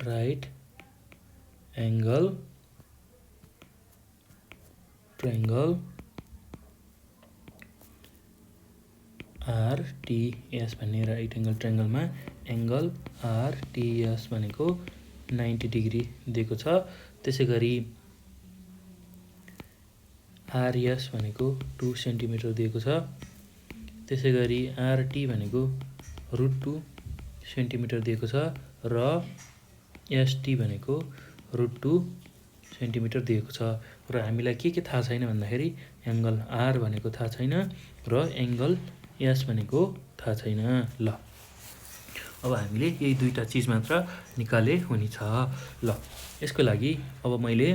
right angle triangle RTS भन्ने राइट एङ्गल ट्रायङ्गलमा एङ्गल आरटिएस भनेको 90 डिग्री दिएको छ। त्यसै गरी आरएस भनेको 2 सेन्टिमिटर दिएको छ। त्यसै गरी आरटी भनेको √2 सेन्टिमिटर दिएको छ र एसटी भनेको √2 सेन्टिमिटर दिएको छ। र हामीलाई के थाहा छैन भन्दाखेरि एङ्गल आर भनेको थाहा छैन र एङ्गल एस भनेको थाहा छैन। ल अब हामीले यही दुईवटा चिज मात्र निकाले हुनेछ। ल यसको लागि अब मैले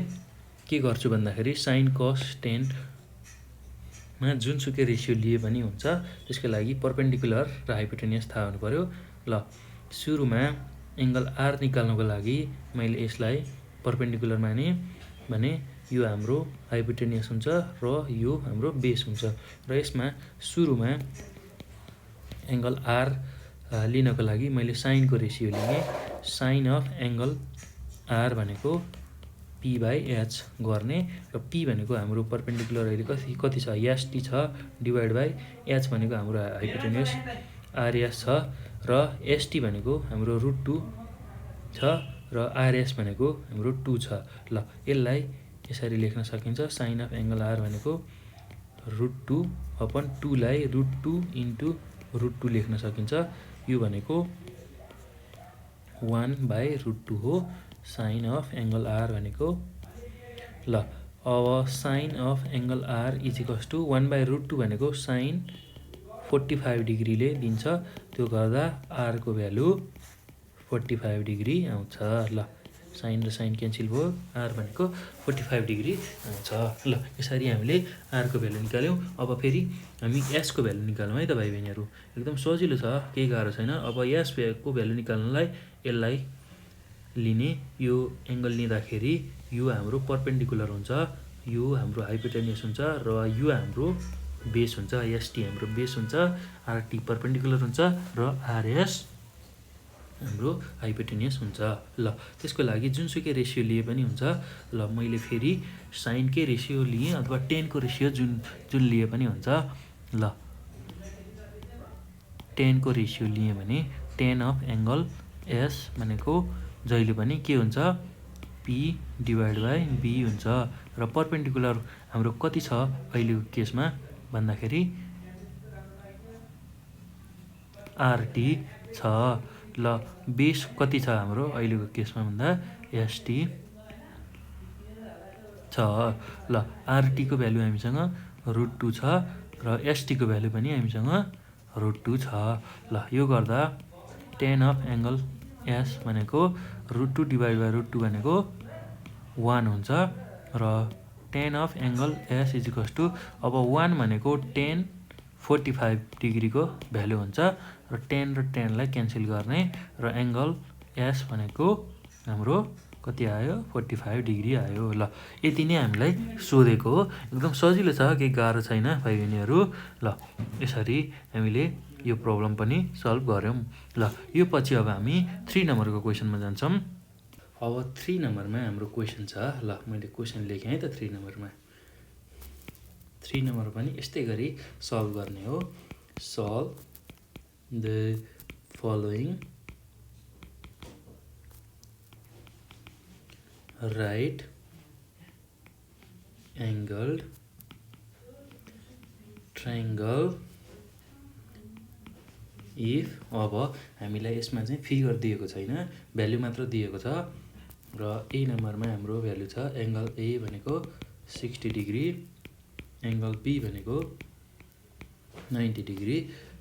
के गर्छु भन्दाखेरि साइन कस टेनमा जुनसुकै रेसियो लिए पनि हुन्छ। त्यसको लागि परपेन्डिकुलर र हाइपोटेनियस थाहा हुनु पर्यो। ल सुरुमा एङ्गल आर निकाल्नको लागि मैले यसलाई परपेन्डिकुलर माने भने यो हाम्रो हाइपोटेनियस हुन्छ र यो हाम्रो बेस हुन्छ। र यसमा सुरुमा एङ्गल आर लिनको लागि मैले साइनको रेसियो लिएँ। साइन अफ एङ्गल आर भनेको p/h गर्ने र p भनेको हाम्रो परपेन्डिकुलर अहिले कति छ एसटी छ डिभाइड बाई h भनेको हाम्रो हाइपोटेनियस आरएस छ र एसटी भनेको हाम्रो √2 छ र आरएस भनेको हाम्रो 2 छ। ल यसलाई यसरी लेख्न सकिन्छ। साइन अफ एङ्गल आर भनेको √2 अपन 2 लाई √2 इन्टु √2 लेख्न सकिन्छ। यो भनेको 1/√2 हो साइन अफ एङ्गल आर भनेको। ल अब sine of angle R equals to 1/√2 भनेको साइन 45 डिग्रीले दिन्छ। त्यो गर्दा आरको भ्यालु 45 डिग्री आउँछ। ल साइन र साइन क्यान्सल भयो, आर भनेको 45 डिग्री आउँछ। ल यसरी हामीले आरको भ्यालु निकाल्यौँ। अब फेरि हामी एसको भ्यालु निकालौँ है त भाइ बहिनीहरू। एकदम सजिलो छ, केही गाह्रो छैन। अब एसको भ्यालु निकाल्नलाई यसलाई लिने, यो एङ्गल लिँदाखेरि यो हाम्रो परपेन्डिकुलर हुन्छ, यो हाम्रो हाइपोटेनियस हुन्छ र यो हाम्रो बेस हुन्छ। एसटी हाम्रो बेस हुन्छ, आरटी परपेन्डिकुलर हुन्छ र आरएस हाम्रो हाइपोटेनियस हुन्छ। ल त्यसको लागि जुनसुकै रेसियो लिए पनि हुन्छ। ल मैले फेरि साइनकै रेसियो लिएँ अथवा टेनको रेसियो जुन लिए पनि हुन्छ। ल टेनको रेसियो लिएँ भने टेन अफ एङ्गल एस भनेको जहिले पनि के हुन्छ p डिभाइड बाई b हुन्छ। र परपेन्डिकुलर हाम्रो कति छ अहिलेको केसमा भन्दाखेरि आरटी छ। ल बेस कति छ हाम्रो अहिलेको केसमा भन्दा एसटी छ। ल आरटीको भ्यालु हामीसँग √2 छ र एसटीको भ्यालु पनि हामीसँग √2 छ। ल यो गर्दा टेन अफ एङ्गल एस भनेको √2 डिभाइड बाई √2 भनेको 1 हुन्छ र tan of angle S equals to अब 1 भनेको 1045 डिग्रीको भ्यालु हुन्छ र 10 र 10लाई क्यान्सल गर्ने र एङ्गल एस भनेको हाम्रो कति आयो 45 डिग्री आयो। ल यति नै हामीलाई सोधेको हो। एकदम सजिलो छ, केही गाह्रो छैन भाइ बहिनीहरू। ल यसरी हामीले यो प्रब्लम पनि सल्भ गऱ्यौँ। ल यो पछि अब हामी 3 नम्बरको क्वेसनमा जान्छौँ। अब 3 नम्बरमा हाम्रो क्वेसन छ। ल मैले क्वेसन लेखेँ है त 3 नम्बरमा। 3 नम्बर पनि यस्तै गरी सल्भ गर्ने हो। Solve the following right angled triangle if. अब हामीलाई यसमा चाहिँ फिगर दिएको छैन, भ्याल्यु मात्र दिएको छ। र ए नम्बरमा हाम्रो भ्याल्यु छ एङ्गल ए भनेको 60 डिग्री, एङ्गल बी भनेको 90 डिग्री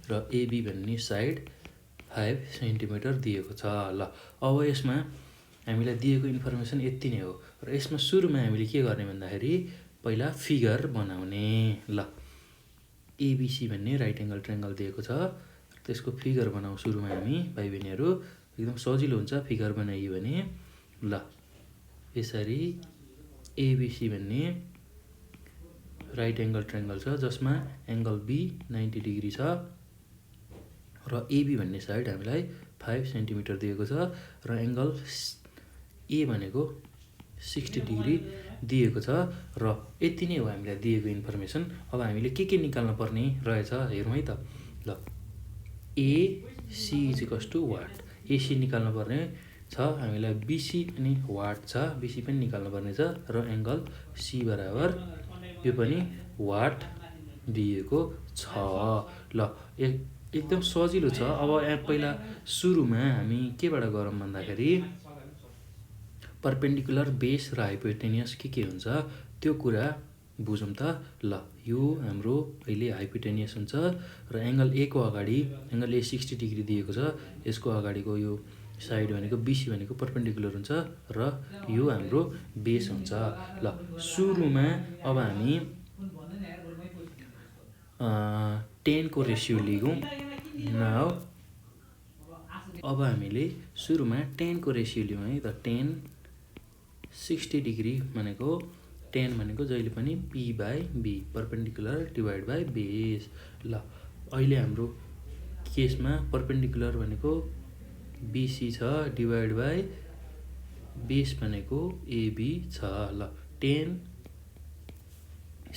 र एबी भन्ने साइड 5 सेन्टिमिटर दिएको छ। ल अब यसमा हामीलाई दिएको इन्फर्मेसन यति नै हो। र यसमा सुरुमा हामीले के गर्ने भन्दाखेरि पहिला फिगर बनाउने। ल एबिसी भन्ने राइट एङ्गल ट्रायङ्गल दिएको छ, त्यसको फिगर बनाऊ सुरुमा हामी भाइ बहिनीहरू। एकदम सजिलो हुन्छ फिगर बनाइयो भने। ल यसरी एबिसी भन्ने राइट एङ्गल ट्रायङ्गल छ जसमा एङ्गल बी 90 डिग्री छ र एबी भन्ने साइड हामीलाई 5 सेन्टिमिटर दिएको छ र एङ्गल ए भनेको 60 डिग्री दिएको छ। र यति नै हो हामीलाई दिएको इन्फर्मेसन। अब हामीले के निकाल्न पर्ने रहेछ हेरौँ है त। ल AC equals to what, AC निकाल्न पर्ने छ हामीलाई। बिसी पनि वाट छ, बिसी पनि निकाल्नु पर्ने छ। र एङ्गल सी बराबर यो पनि वाट दिएको छ। ल एकदम सजिलो छ। अब पहिला सुरुमा हामी केबाट गरौँ भन्दाखेरि पर्पेन्डिकुलर बेस र हाइपोटेनियस के हुन्छ त्यो कुरा बुझौँ त। ल यो हाम्रो अहिले हाइपोटेनियस हुन्छ र एङ्गल ए को अगाडि एङ्गल ए 60 डिग्री दिएको छ, यसको अगाडिको यो साइड भनेको बिसी भनेको पर्पेन्डिकुलर हुन्छ र यो हाम्रो बेस हुन्छ। ल सुरुमा अब हामी 10 को रेसियो लिगौँ। नाउ अब हामीले सुरुमा 10 को रेसियो लियौँ है त। 10 60 डिग्री भनेको 10 भनेको जहिले पनि P by B, perpendicular divide by base. ल अहिले हाम्रो केसमा पर्पेन्डिकुलर भनेको बिसी छ डिभाइड बाई बेस भनेको एबी छ। ल 10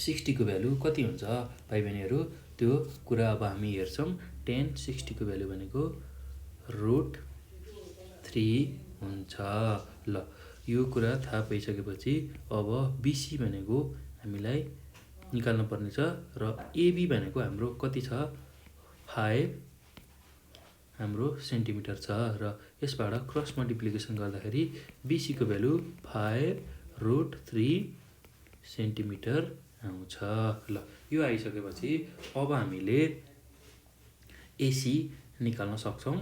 60 को भ्यालु कति हुन्छ भाइ बहिनीहरू त्यो कुरा अब हामी हेर्छौँ। 10 60 को भ्यालु भनेको √3 हुन्छ। ल यो कुरा थाहा पाइसकेपछि अब बिसी भनेको हामीलाई निकाल्न पर्ने छ र एबी भनेको हाम्रो कति छ 5 हाम्रो सेन्टिमिटर छ। र यसबाट क्रस मल्टिप्लिकेसन गर्दाखेरि बिसी को भ्यालु 5√3 सेन्टिमिटर आउँछ। ल यो आइसकेपछि अब हामीले एसी निकाल्न सक्छौँ।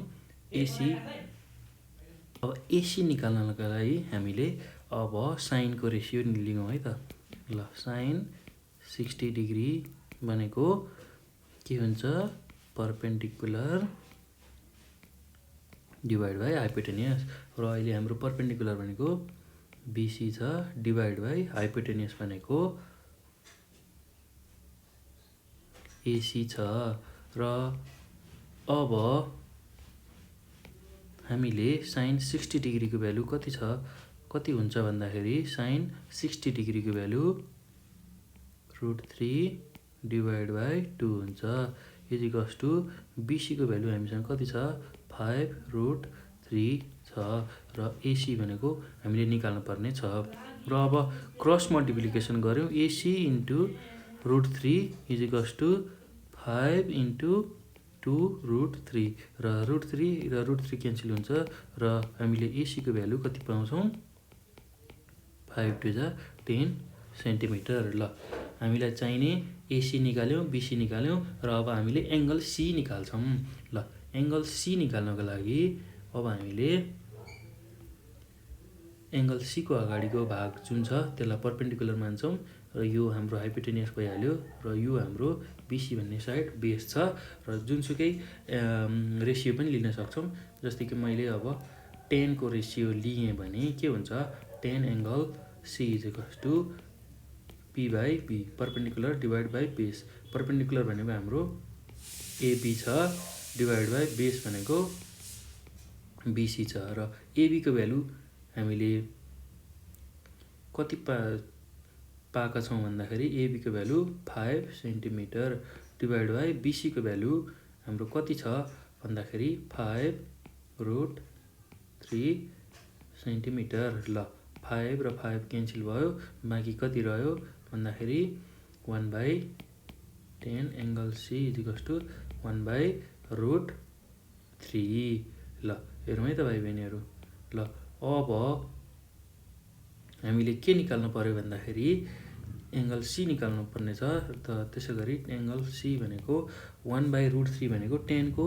अब एसी निकाल्नका लागि हामीले अब साइनको रेसियो लिगौँ है त। ल साइन 60 डिग्री भनेको के हुन्छ पर्पेन्डिकुलर डिभाइड बाई हाइपोटेनियस। र अहिले हाम्रो पर्पेन्डिकुलर भनेको बिसी छ डिभाइड बाई हाइपोटेनियस भनेको एसी छ। र अब हामीले साइन 60 डिग्रीको भ्यालु कति हुन्छ भन्दाखेरि साइन 60 डिग्रीको भ्यालु √3 डिभाइड बाई 2 हुन्छ इजिकल्स टु बिसीको भ्यालु हामीसँग कति छ 5√3 छ र एसी भनेको हामीले निकाल्नु पर्ने छ। र अब क्रस मल्टिप्लिकेसन गऱ्यौँ AC into √3 equals to 5 into 2√3 र √3 क्यान्सल हुन्छ र हामीले एसीको भ्यालु कति पाउँछौँ 5 2 10 सेन्टिमिटर। ल हामीलाई चाहिने एसी निकाल्यौँ, बिसी निकाल्यौँ र अब हामीले एङ्गल सी निकाल्छौँ। ल एङ्गल सी निकाल्नको लागि अब हामीले एङ्गल सी को अगाडिको भाग जुन छ त्यसलाई पर्पेन्डिकुलर मान्छौँ र यो हाम्रो हाइपोटेनियस भइहाल्यो र यो हाम्रो बिसी भन्ने साइड बेस छ र जुनसुकै रेसियो पनि लिन सक्छौँ। जस्तै कि मैले अब टेनको रेसियो लिएँ भने के हुन्छ tan angle C is equals to P by B perpendicular divide by base. Perpendicular भनेको हाम्रो एबी छ डिभाइड बाई बेस भनेको बिसी छ र एबीको भ्यालु हामीले कति पाएका छौँ भन्दाखेरि एबीको भ्यालु 5 सेन्टिमिटर डिभाइड बाई बिसीको भ्यालु हाम्रो कति छ भन्दाखेरि 5√3 सेन्टिमिटर। ल 5 र 5 क्यान्सल भयो, बाँकी कति रह्यो भन्दाखेरि 1/10 angle C is equals to 1/√3। ल हेरौँ है त भाइ बहिनीहरू। ल अब हामीले के निकाल्नु पर्यो भन्दाखेरि एङ्गल सी निकाल्नु पर्ने छ। त त्यसै गरी एङ्गल सी भनेको 1/√3 भनेको 10को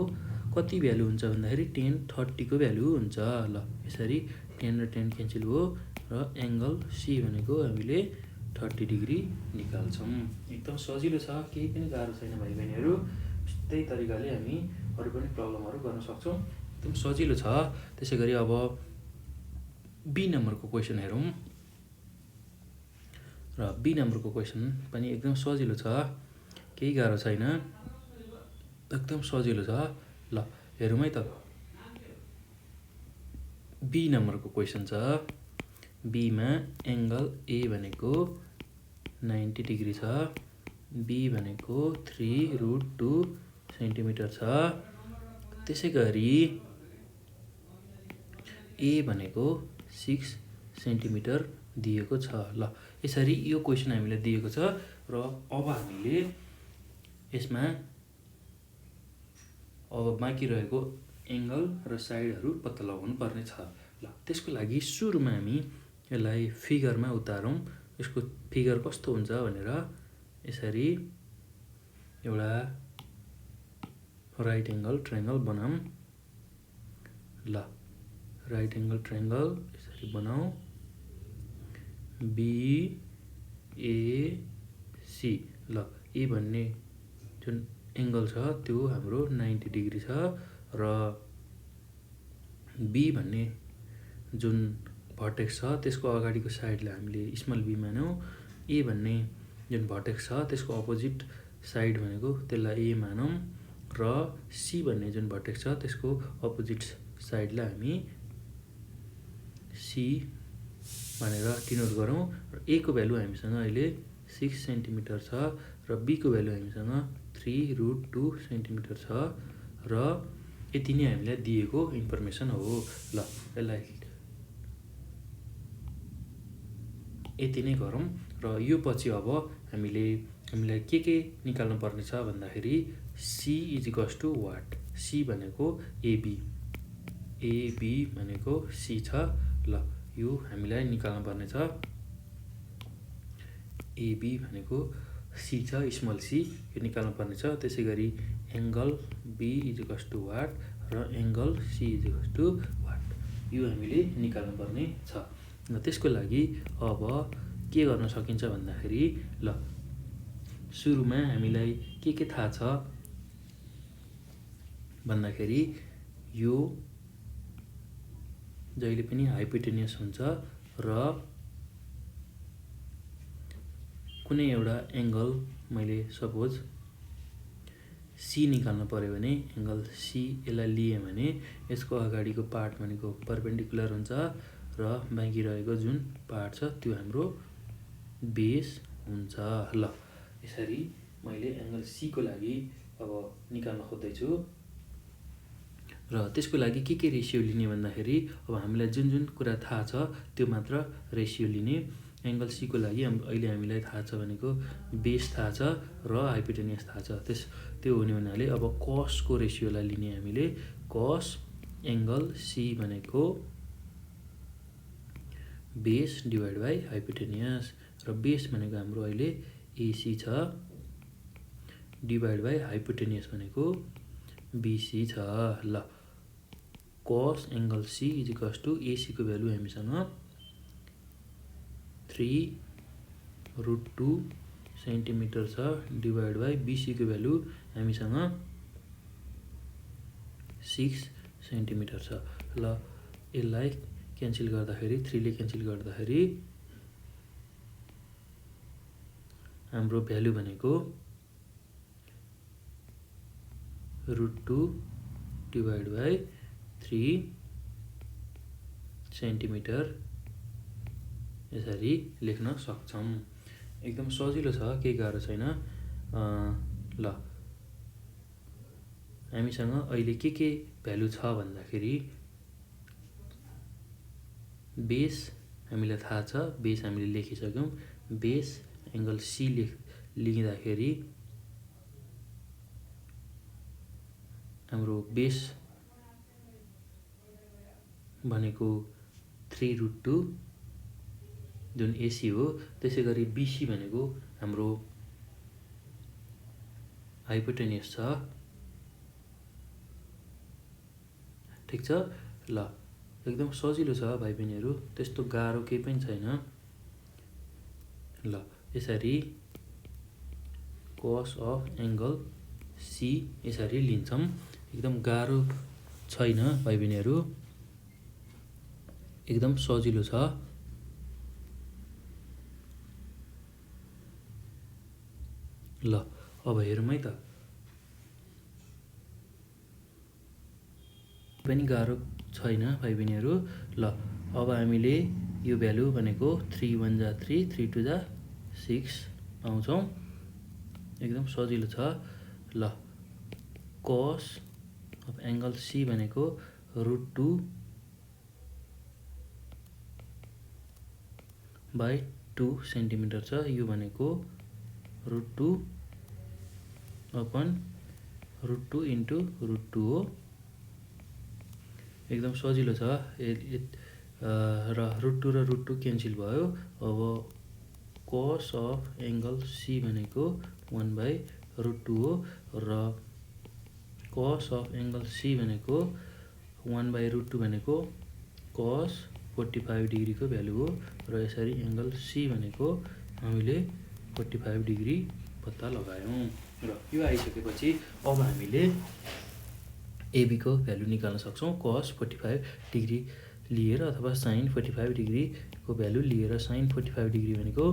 कति भ्यालु हुन्छ भन्दाखेरि 10/30 को भ्यालु हुन्छ। ल यसरी 10 र 10 क्यान्सल भयो र एङ्गल सी भनेको हामीले 30 डिग्री निकाल्छौँ। एकदम सजिलो छ, केही पनि गाह्रो छैन भाइ बहिनीहरू। त्यही तरिकाले हामी अरू पनि प्रब्लमहरू गर्न सक्छौँ, एकदम सजिलो छ। त्यसै गरी अब बी नम्बरको क्वेसन हेरौँ र बी नम्बरको क्वेसन पनि एकदम सजिलो छ, केही गाह्रो छैन, एकदम सजिलो छ। ल हेरौँ है त। बी नम्बरको क्वेसन छ। बीमा एङ्गल ए भनेको 90 डिग्री छ, बी भनेको 3√2 सेन्टिमिटर छ। त्यसै गरी ए भनेको 6 सेन्टिमिटर दिएको छ। ल यसरी यो क्वेसन हामीलाई दिएको छ र अब हामीले यसमा अब बाँकी रहेको एङ्गल र साइडहरू पत्ता लगाउनु पर्ने छ। ल त्यसको लागि सुरुमा हामी यसलाई फिगरमा उतारौँ। यसको फिगर कस्तो हुन्छ भनेर यसरी एउटा राइट एङ्गल ट्रायङ्गल बनाऊँ। ल राइट एङ्गल ट्रायङ्गल यसरी बनाऊ। बिएसी। ल ए भन्ने जुन एङ्गल छ त्यो हाम्रो 90 डिग्री छ र बी भन्ने जुन भर्टेक्स छ त्यसको अगाडिको साइडलाई हामीले स्मल बी मानौँ। ए भन्ने जुन भर्टेक्स छ त्यसको अपोजिट साइड भनेको त्यसलाई ए मानौँ र सी भन्ने जुन भर्टेक्स छ त्यसको अपोजिट साइडलाई हामी सी भनेर डिनोट गरौँ। र ए को भ्यालु हामीसँग अहिले 6 सेन्टिमिटर छ र बी को भ्यालु हामीसँग 3√2 सेन्टिमिटर छ र यति नै हामीलाई दिएको इन्फर्मेसन हो। ल यसलाई यति नै गरौँ र यो पछि अब हामीलाई के निकाल्नु पर्ने छ भन्दाखेरि C is equals to what. C भनेको एबी, एबी भनेको सी छ। ल यो हामीलाई निकाल्नु पर्ने छ। एबी भनेको सी छ, स्मल सी, यो निकाल्नु पर्ने छ। त्यसै गरी angle B is equals to what र angle C is equals to what, यो हामीले निकाल्नु पर्ने छ। र त्यसको लागि अब के गर्न सकिन्छ भन्दाखेरि ल सुरुमा हामीलाई के थाहा छ भन्दाखेरि यो जहिले पनि हाइपोटेनियस हुन्छ र कुनै एउटा एङ्गल मैले सपोज सी निकाल्नु पर्यो भने एङ्गल सी यसलाई लिएँ भने यसको अगाडिको पार्ट भनेको परपेन्डिकुलर हुन्छ र बाँकी रहेको जुन पार्ट छ त्यो हाम्रो बेस हुन्छ। ल यसरी मैले एङ्गल सी को लागि अब निकाल्न खोज्दैछु र त्यसको लागि के रेसियो लिने भन्दाखेरि अब हामीलाई जुन कुरा थाहा छ त्यो मात्र रेसियो लिने। एङ्गल सी को लागि अहिले हामीलाई थाहा छ भनेको बेस थाहा छ र हाइपोटेनियस थाहा छ। त्यो हुने हुनाले अब कस को रेसियोलाई लिने हामीले। कस एङ्गल सी भनेको बेस डिभाइड बाई हाइपोटेनियस र बेस भनेको हाम्रो अहिले एसी छ डिभाइड बाई हाइपोटेनियस भनेको बिसी छ। ल cos angle C is equals to AC को भ्यालु हामीसँग 3√2 सेन्टिमिटर छ डिभाइड बाई बिसी को भ्यालु हामीसँग 6 सेन्टिमिटर छ। ल यसलाई क्यान्सल गर्दाखेरि 3 ले क्यान्सल गर्दाखेरि हाम्रो भ्यालु भनेको √2 डिभाइड बाई 3 सेन्टिमिटर यसरी लेख्न सक्छौं। एकदम सजिलो छ, केही गाह्रो छैन। ल हामीसँग अहिले के भ्यालु छ भन्दाखेरि बेस हामीलाई थाहा छ, बेस हामीले लेखिसक्यौं। बेस एंगल सी लेख्दाखेरि हाम्रो बेस भनेको 3√2 जुन एसी हो। त्यसैगरी बीसी भनेको हाम्रो हाइपोटेन्युस छ। ठीक छ। ल एकदम सजिलो छ भाइ बहिनीहरु, त्यस्तो गाह्रो केही पनि छैन। ल यसरी cos अफ एंगल सी यसरी लिन्छौं। एकदम गाह्रो छैन भाइ बहिनीहरु, एकदम सजिलो छ। ल अब हेरौँ है त। पनि गाह्रो छैन भाइ बहिनीहरु। ल अब हामीले यो भ्यालु भनेको 3 1 जा 3 3 2 जा 6 पाउँछौं। एकदम सजिलो छ। ल cos अफ एंगल सी भनेको √2 बाई 2 सेन्टिमिटर छ। यो भनेको √2 अपन √2 इन्टु √2 हो। एकदम सजिलो छ। र √2 र √2 क्यान्सल भयो। अब cos अफ एंगल सी भनेको 1 बाई √2 हो र cos अफ एंगल सी भनेको 1 बाई √2 भनेको cos 45 डिग्री को भ्यालु हो र यसरी एंगल सी भनेको हामीले 45 डिग्री पत्ता लगायौं। र यो आइसकेपछि अब हामीले एबी को भ्यालु निकाल्न सक्छौं। cos 45 डिग्री लिएर अथवा sin 45 डिग्री को भ्यालु लिएर sin 45 डिग्री भनेको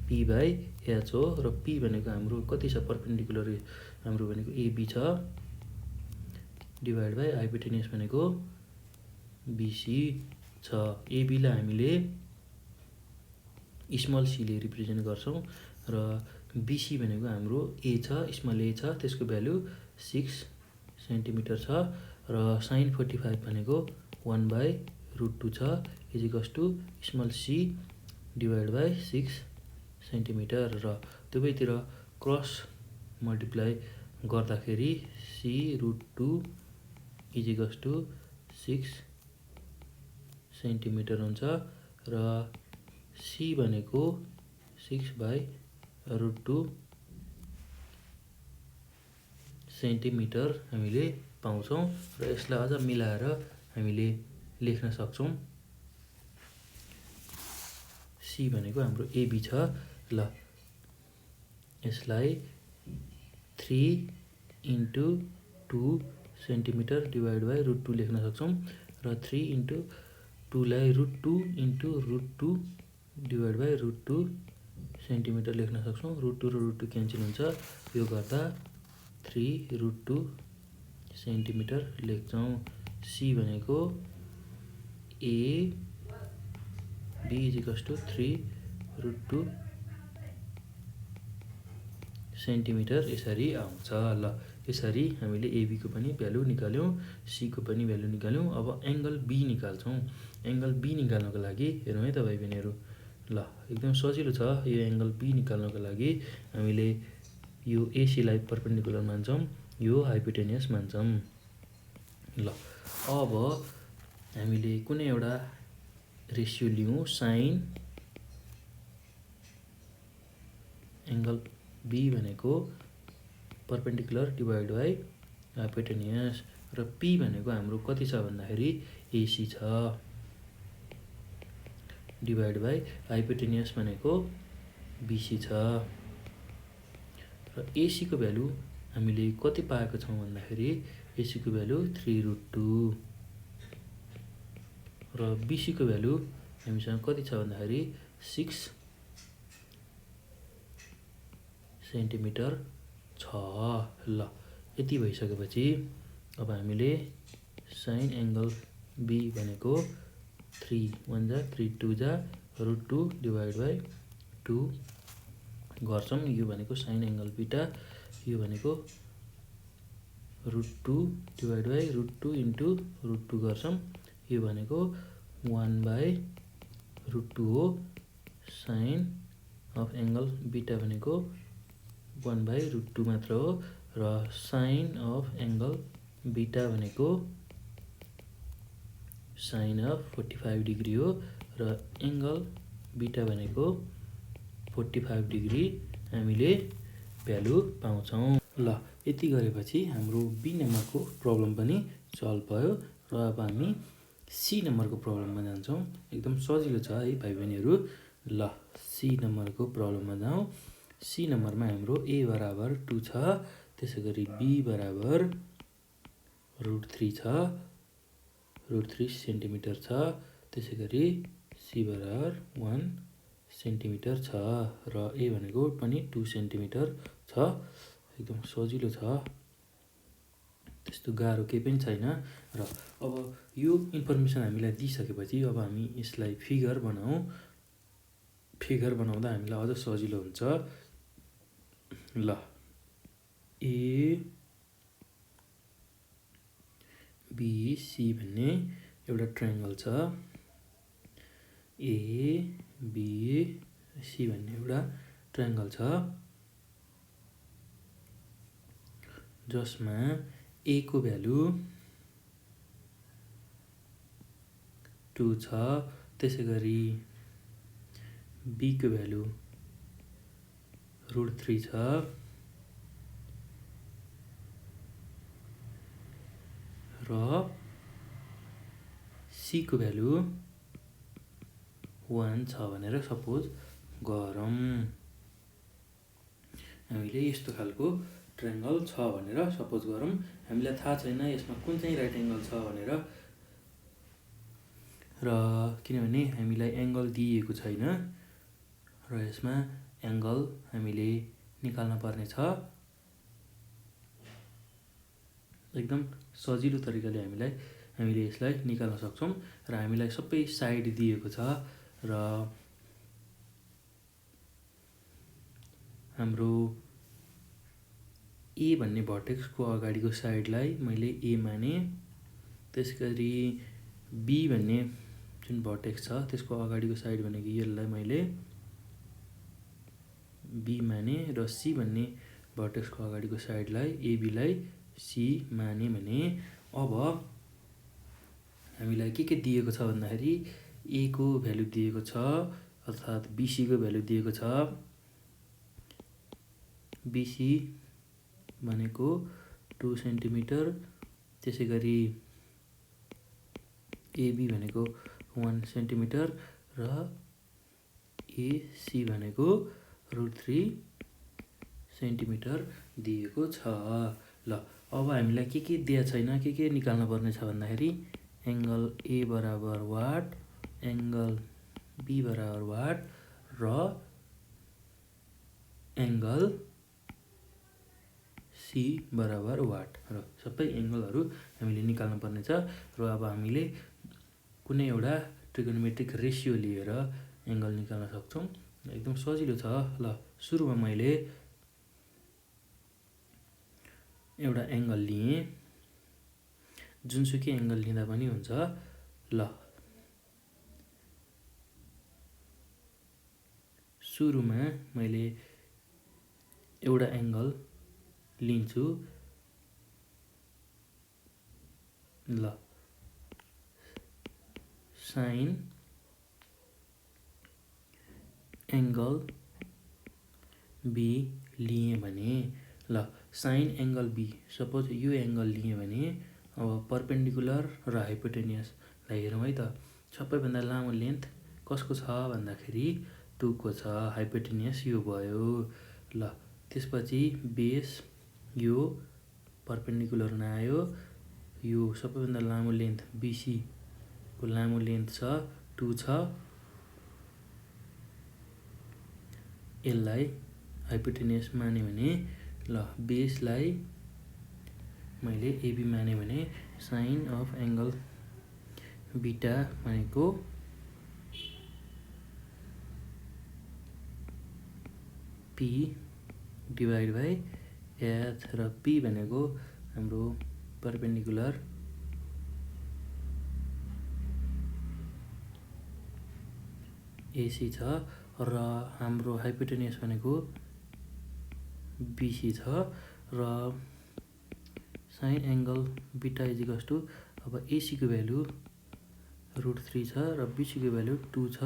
p बाई h हो र p भनेको हाम्रो कति छ, परपेन्डिकुलर हाम्रो भनेको एबी छ डिभाइड बाई हाइपोटेन्युस भनेको बीसी छ। एबी लाई हामीले स्मल सी ले रिप्रेजेन्ट गर्छौं र बीसी भनेको हाम्रो ए छ, स्मल ए छ, त्यसको भ्यालु 6 सेन्टिमिटर छ र sin 45 भनेको 1 बाई √2 छ equals to small C divide by 6 centimetre र दुवैतिर क्रस मल्टिप्लाई गर्दाखेरि सी √2 इजिकल्स टु 6 सेन्टिमिटर हुन्छ र सी भनेको 6 बाई √2 सेन्टिमिटर हामीले पाउँछौं र यसलाई अझ मिलाएर हामीले लेख्न सक्छौं। सी भनेको हाम्रो एबी छ। ल यसलाई 3 इन्टु 2 सेन्टिमिटर डिभाइड बाई √2 लेख्न सक्छौं र 3 इन्टु 2 लाई √2 इन्टु √2 डिभाइड बाई √2 सेन्टिमिटर लेख्न सक्छौं। √2 र √2 क्यान्सल हुन्छ, यो गर्दा 3 √2 सेन्टिमिटर लेख्छौं। सी भनेको A B equals to 3 √2 centimetre यसरी आउँछ। ल यसरी हामीले एबी को पनि भ्यालु निकाल्यौं, सी को पनि भ्यालु निकाल्यौं। अब एंगल बी निकाल्छौं। एंगल बी निकाल्नको लागि हेरौँ है त भाइ बहिनीहरु। ल एकदम सजिलो छ। यो एंगल बी निकाल्नको लागि हामीले यो एसी लाई परपेन्डिकुलर मान्छौं, यो हाइपोटेन्युस मान्छौं। ल अब हामीले कुनै एउटा रेशियो लियौं, sin एंगल बी भनेको परपेन्डिकुलर डिभाइड बाई हाइपोटेन्युस र p भनेको हाम्रो कति छ भन्दाखेरि एसी छ डिभाइड बाई हाइपोटेन्युस भनेको बीसी छ र एसी को भ्यालु हामीले कति पाएको छौं भन्दाखेरि एसी को भ्यालु 3√2 र बिसीको भ्यालु हामीसँग कति छ भन्दाखेरि 6 सेन्टिमिटर छ। ल यति भइसकेपछि अब हामीले साइन एङ्गल बी भनेको 3 1 जा 3 2 जा √2 डिभाइड बाई 2 गर्छौँ। यो भनेको साइन एङ्गल बिटा, यो भनेको √2 डिभाइड बाई √2 इन्टु √2 गर्छौँ। यो भनेको 1/√2 हो। साइन अफ एङ्गल बिटा भनेको 1/√2 मात्र हो र साइन अफ एङ्गल बिटा भनेको साइन अफ 45 डिग्री हो र एङ्गल बिटा भनेको 45 डिग्री हामीले भ्यालु पाउँछौँ। ल यति गरेपछि हाम्रो बी नम्बरको प्रब्लम पनि सल्भ भयो र अब हामी सी नम्बरको प्रब्लममा जान्छौँ। एकदम सजिलो छ है भाइ बहिनीहरू। ल सी नम्बरको प्रब्लममा जाउँ। सी नम्बरमा हाम्रो ए बराबर 2 छ, त्यसै गरी बी बराबर √3 छ, √3 सेन्टिमिटर छ, त्यसै गरी सी बराबर 1 सेन्टिमिटर छ र ए भनेको पनि 2 सेन्टिमिटर छ। एकदम सजिलो छ, त्यस्तो गाह्रो केही पनि छैन। र अब यो इन्फर्मेसन हामीलाई दिइसकेपछि अब हामी यसलाई फिगर बनाउँ। फिगर बनाउँदा हामीलाई अझ सजिलो हुन्छ। ल ए बी सी भन्ने एउटा ट्रायङ्गल छ। ए बी सी भन्ने एउटा ट्रायङ्गल छ जसमा ए को भ्यालु 2 छ, त्यसै गरी बी को भ्यालु √3 छ र सी को भ्यालु 1 छ भनेर सपोज गरौँ। हामीले यस्तो खालको ट्रायङ्गल छ भनेर सपोज गरौँ। हामीलाई थाहा छैन यसमा कुन चाहिँ राइट एङ्गल छ भनेर, र किनभने हामीलाई एङ्गल दिइएको छैन र यसमा एङ्गल हामीले निकाल्न पर्ने छ। एकदम सजिलो तरिकाले हामीले यसलाई निकाल्न सक्छौँ र हामीलाई सबै साइड दिएको छ र हाम्रो ए भन्ने भर्टेक्सको अगाडिको साइडलाई मैले ए माने, त्यसगरी बी भन्ने जुन भर्टेक्स छ त्यसको अगाडिको साइड भनेको यसलाई मैले बी माने र सी भन्ने भर्टेक्सको अगाडिको साइडलाई एबीलाई सी माने भने अब हामीलाई के दिएको छ भन्दाखेरि ए को भ्यालु दिएको छ अर्थात् बिसी को भ्यालु दिएको छ। बिसी भनेको 2 सेन्टिमिटर, त्यसै गरी एबी भनेको 1 सेन्टिमिटर र एसी भनेको √3 सेन्टिमिटर दिएको छ। ल अब हामीलाई के दिएको छैन, के निकाल्न पर्ने छ भन्दाखेरि एङ्गल ए बराबर वाट, एङ्गल बी बराबर वाट र एङ्गल सी बराबर वाट र सबै एङ्गलहरू हामीले निकाल्न पर्ने छ। र अब हामीले कुनै एउटा ट्रिगोनोमेट्रिक रेसियो लिएर एङ्गल निकाल्न सक्छौँ। एकदम सजिलो छ। ल सुरुमा मैले एउटा एङ्गल लिएँ, जुनसुकै एङ्गल लिँदा पनि हुन्छ। ल सुरुमा मैले एउटा एङ्गल लिन्छु। ल साइन एङ्गल बी लिएँ भने, ल साइन एङ्गल बी सपोज यो एङ्गल लिएँ भने अब परपेन्डिकुलर र हाइपोटेनियसलाई हेरौँ है त। सबैभन्दा लामो लेन्थ कसको छ भन्दाखेरि 2 को छ, हाइपोटेनियस यो भयो। ल त्यसपछि बेस यो परपेन्डिकुलर नआयो, यो सबैभन्दा लामो लेन्थ बिसी को लामो लेन्थ छ 2 छ। यसलाई हाइपोटेनियस माने भने ल बेसलाई मैले एबी माने भने साइन अफ एङ्गल बीटा भनेको पी डिभाइड बाई एच र पी भनेको हाम्रो परपेन्डिकुलर एसी छ र हाम्रो हाइपोटेनियस भनेको बीसी छ र sine angle beta equals to अब एसीको भ्यालु √3 छ र बीसीको भ्यालु 2 छ।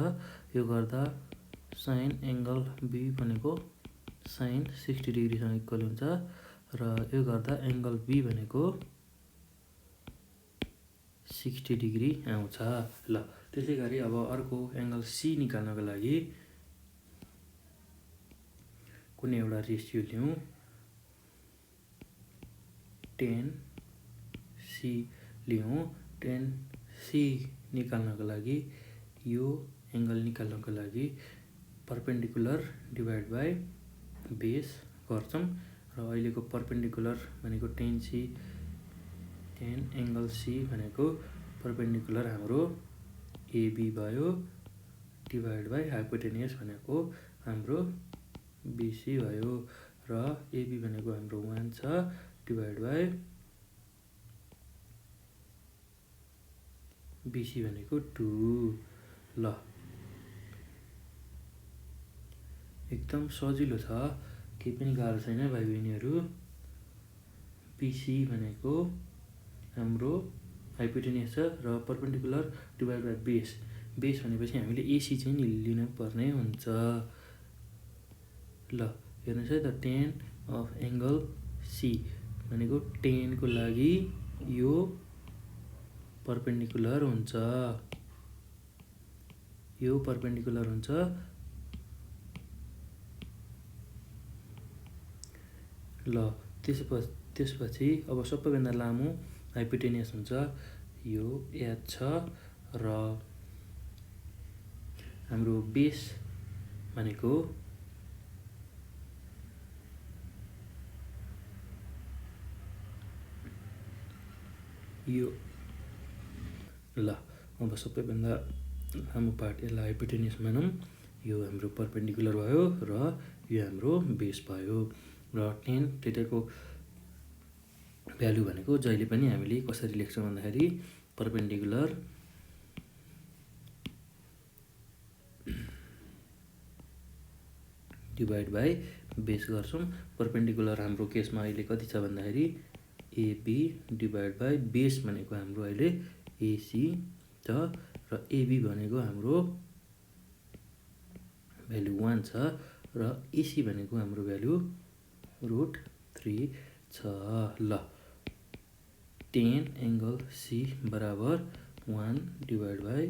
यो गर्दा साइन एङ्गल बी भनेको साइन 60 डिग्रीसँग इक्वल हुन्छ र यो गर्दा एङ्गल बी भनेको 60 डिग्री आउँछ। ल त्यसै गरी अब अर्को एङ्गल सी निकाल्नको लागि कुनै एउटा रेसियो लिउँ। 10C लिउँ। 10C निकाल्नको लागि यो एङ्गल निकाल्नको लागि परपेन्डिकुलर डिभाइड बाई बेस गर्छौँ र अहिलेको परपेन्डिकुलर भनेको 10 एङ्गल सी भनेको परपेन्डिकुलर हाम्रो एबी भयो डिभाइड बाई हाइपोटेनियस भनेको हाम्रो बीसी भयो र एबी भनेको हाम्रो 1 छ डिभाइड बाई बीसी भनेको 2। ल एकदम सजिलो छ, केही पनि गाह्रो छैन भाइ बहिनीहरू। बीसी भनेको हाम्रो हाइपोटेनियस छ र perpendicular divide by base. Base भनेपछि हामीले एसी चाहिँ लिनु पर्ने हुन्छ। ल हेर्नुहोस् है त 10 अफ एङ्गल सी भनेको 10 को लागि यो परपेन्डिकुलर हुन्छ, यो परपेन्डिकुलर हुन्छ। ल त्यसपछि अब सबैभन्दा लामो हाइपोटेनियस हुन्छ, यो एच छ र हाम्रो बेस भनेको यो। ल अब सबैभन्दा लामो पार्ट यसलाई हाइपोटेनियस मानौँ। यो हाम्रो परपेन्डिकुलर भयो र यो हाम्रो बेस भयो र 10 थिटाको भ्यालु भनेको जहिले पनि हामीले कसरी लेख्छौँ भन्दाखेरि परपेन्डिकुलर डिभाइड बाई बेस गर्छौँ। परपेन्डिकुलर हाम्रो केसमा अहिले कति छ भन्दाखेरि एबी डिभाइड बाई बेस भनेको हाम्रो अहिले एसी छ र एबी भनेको हाम्रो भ्यालु 1 छ र एसी भनेको हाम्रो भ्यालु √3 छ। ल 10 एङ्गल सी बराबर 1 डिभाइड बाई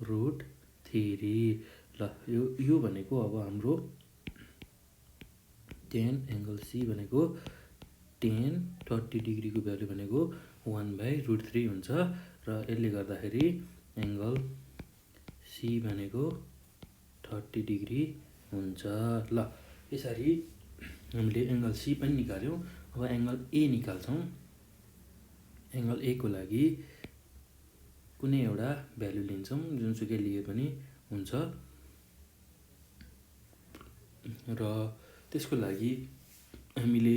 √3। ल यो भनेको अब हाम्रो 10 एङ्गल सी भनेको 30 डिग्रीको भ्यालु भनेको 1/√3 हुन्छ र यसले गर्दाखेरि एङ्गल सी भनेको 30 डिग्री हुन्छ। ल यसरी हामीले एङ्गल सी पनि निकाल्यौँ। अब एङ्गल ए निकाल्छौँ। एङ्गल ए को लागि कुनै एउटा भ्यालु लिन्छौँ, जुनसुकै लिए पनि हुन्छ र त्यसको लागि हामीले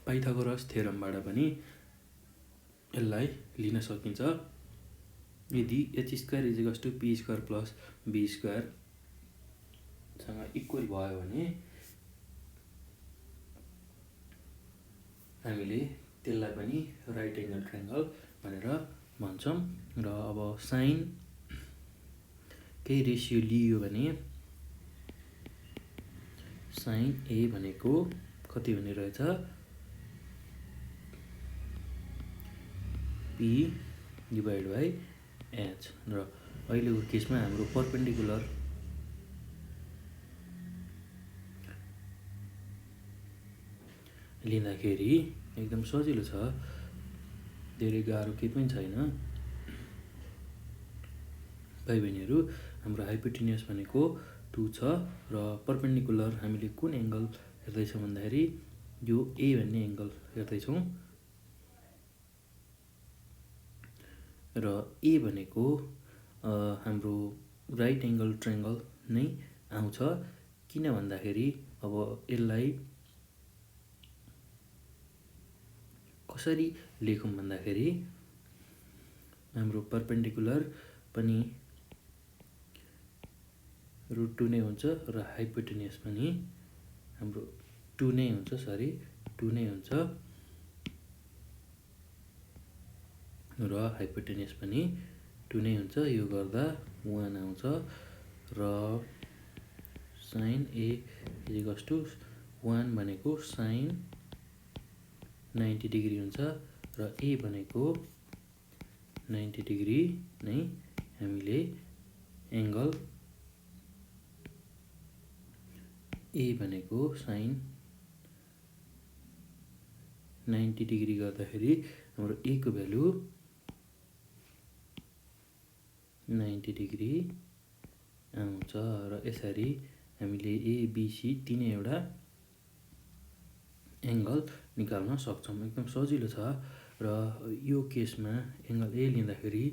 पाइथागोरस थ्योरमबाट पनि यसलाई लिन सकिन्छ। यदि h² = p² + b² सँग इक्वल भयो भने हामीले त्यसलाई पनि राइट एङ्गल ट्रायङ्गल भनेर भन्छौँ। र अब साइन केही रेसियो लियो भने साइन ए भनेको कति हुने रहेछ, पी डिभाइड बाई एच र अहिलेको केसमा हाम्रो परपेन्डिकुलर लिँदाखेरि एकदम सजिलो छ, धेरै गाह्रो केही पनि छैन। भाइ बहिनीहरू हाम्रो हाइपोटेन्युस भनेको 2 छ र परपेन्डिकुलर हामीले कुन एङ्गल हेर्दैछौँ भन्दाखेरि यो ए भन्ने एङ्गल हेर्दैछौँ र ए भनेको हाम्रो राइट एङ्गल ट्रायङ्गल नै आउँछ। किन भन्दाखेरि अब यसलाई कसरी लेखौँ भन्दाखेरि हाम्रो परपेन्डिकुलर पनि √2 नै हुन्छ र हाइपोटेन्युस पनि हाम्रो 2 नै हुन्छ, 2 नै हुन्छ र हाइपोटेन्युस पनि 2 नै हुन्छ। यो गर्दा 1 आउँछ र sin A = 1 भनेको sin 90 डिग्री हुन्छ र A भनेको 90 डिग्री नै हामीले एङ्गल A भनेको sin 90 डिग्री गर्दाखेरि हाम्रो A को भ्यालु 90 डिग्री आउँछ र यसरी हामीले ABC तीनैवटा एङ्गल निकाल्न सक्छौँ। एकदम सजिलो छ र यो केसमा एङ्गल A लिँदाखेरि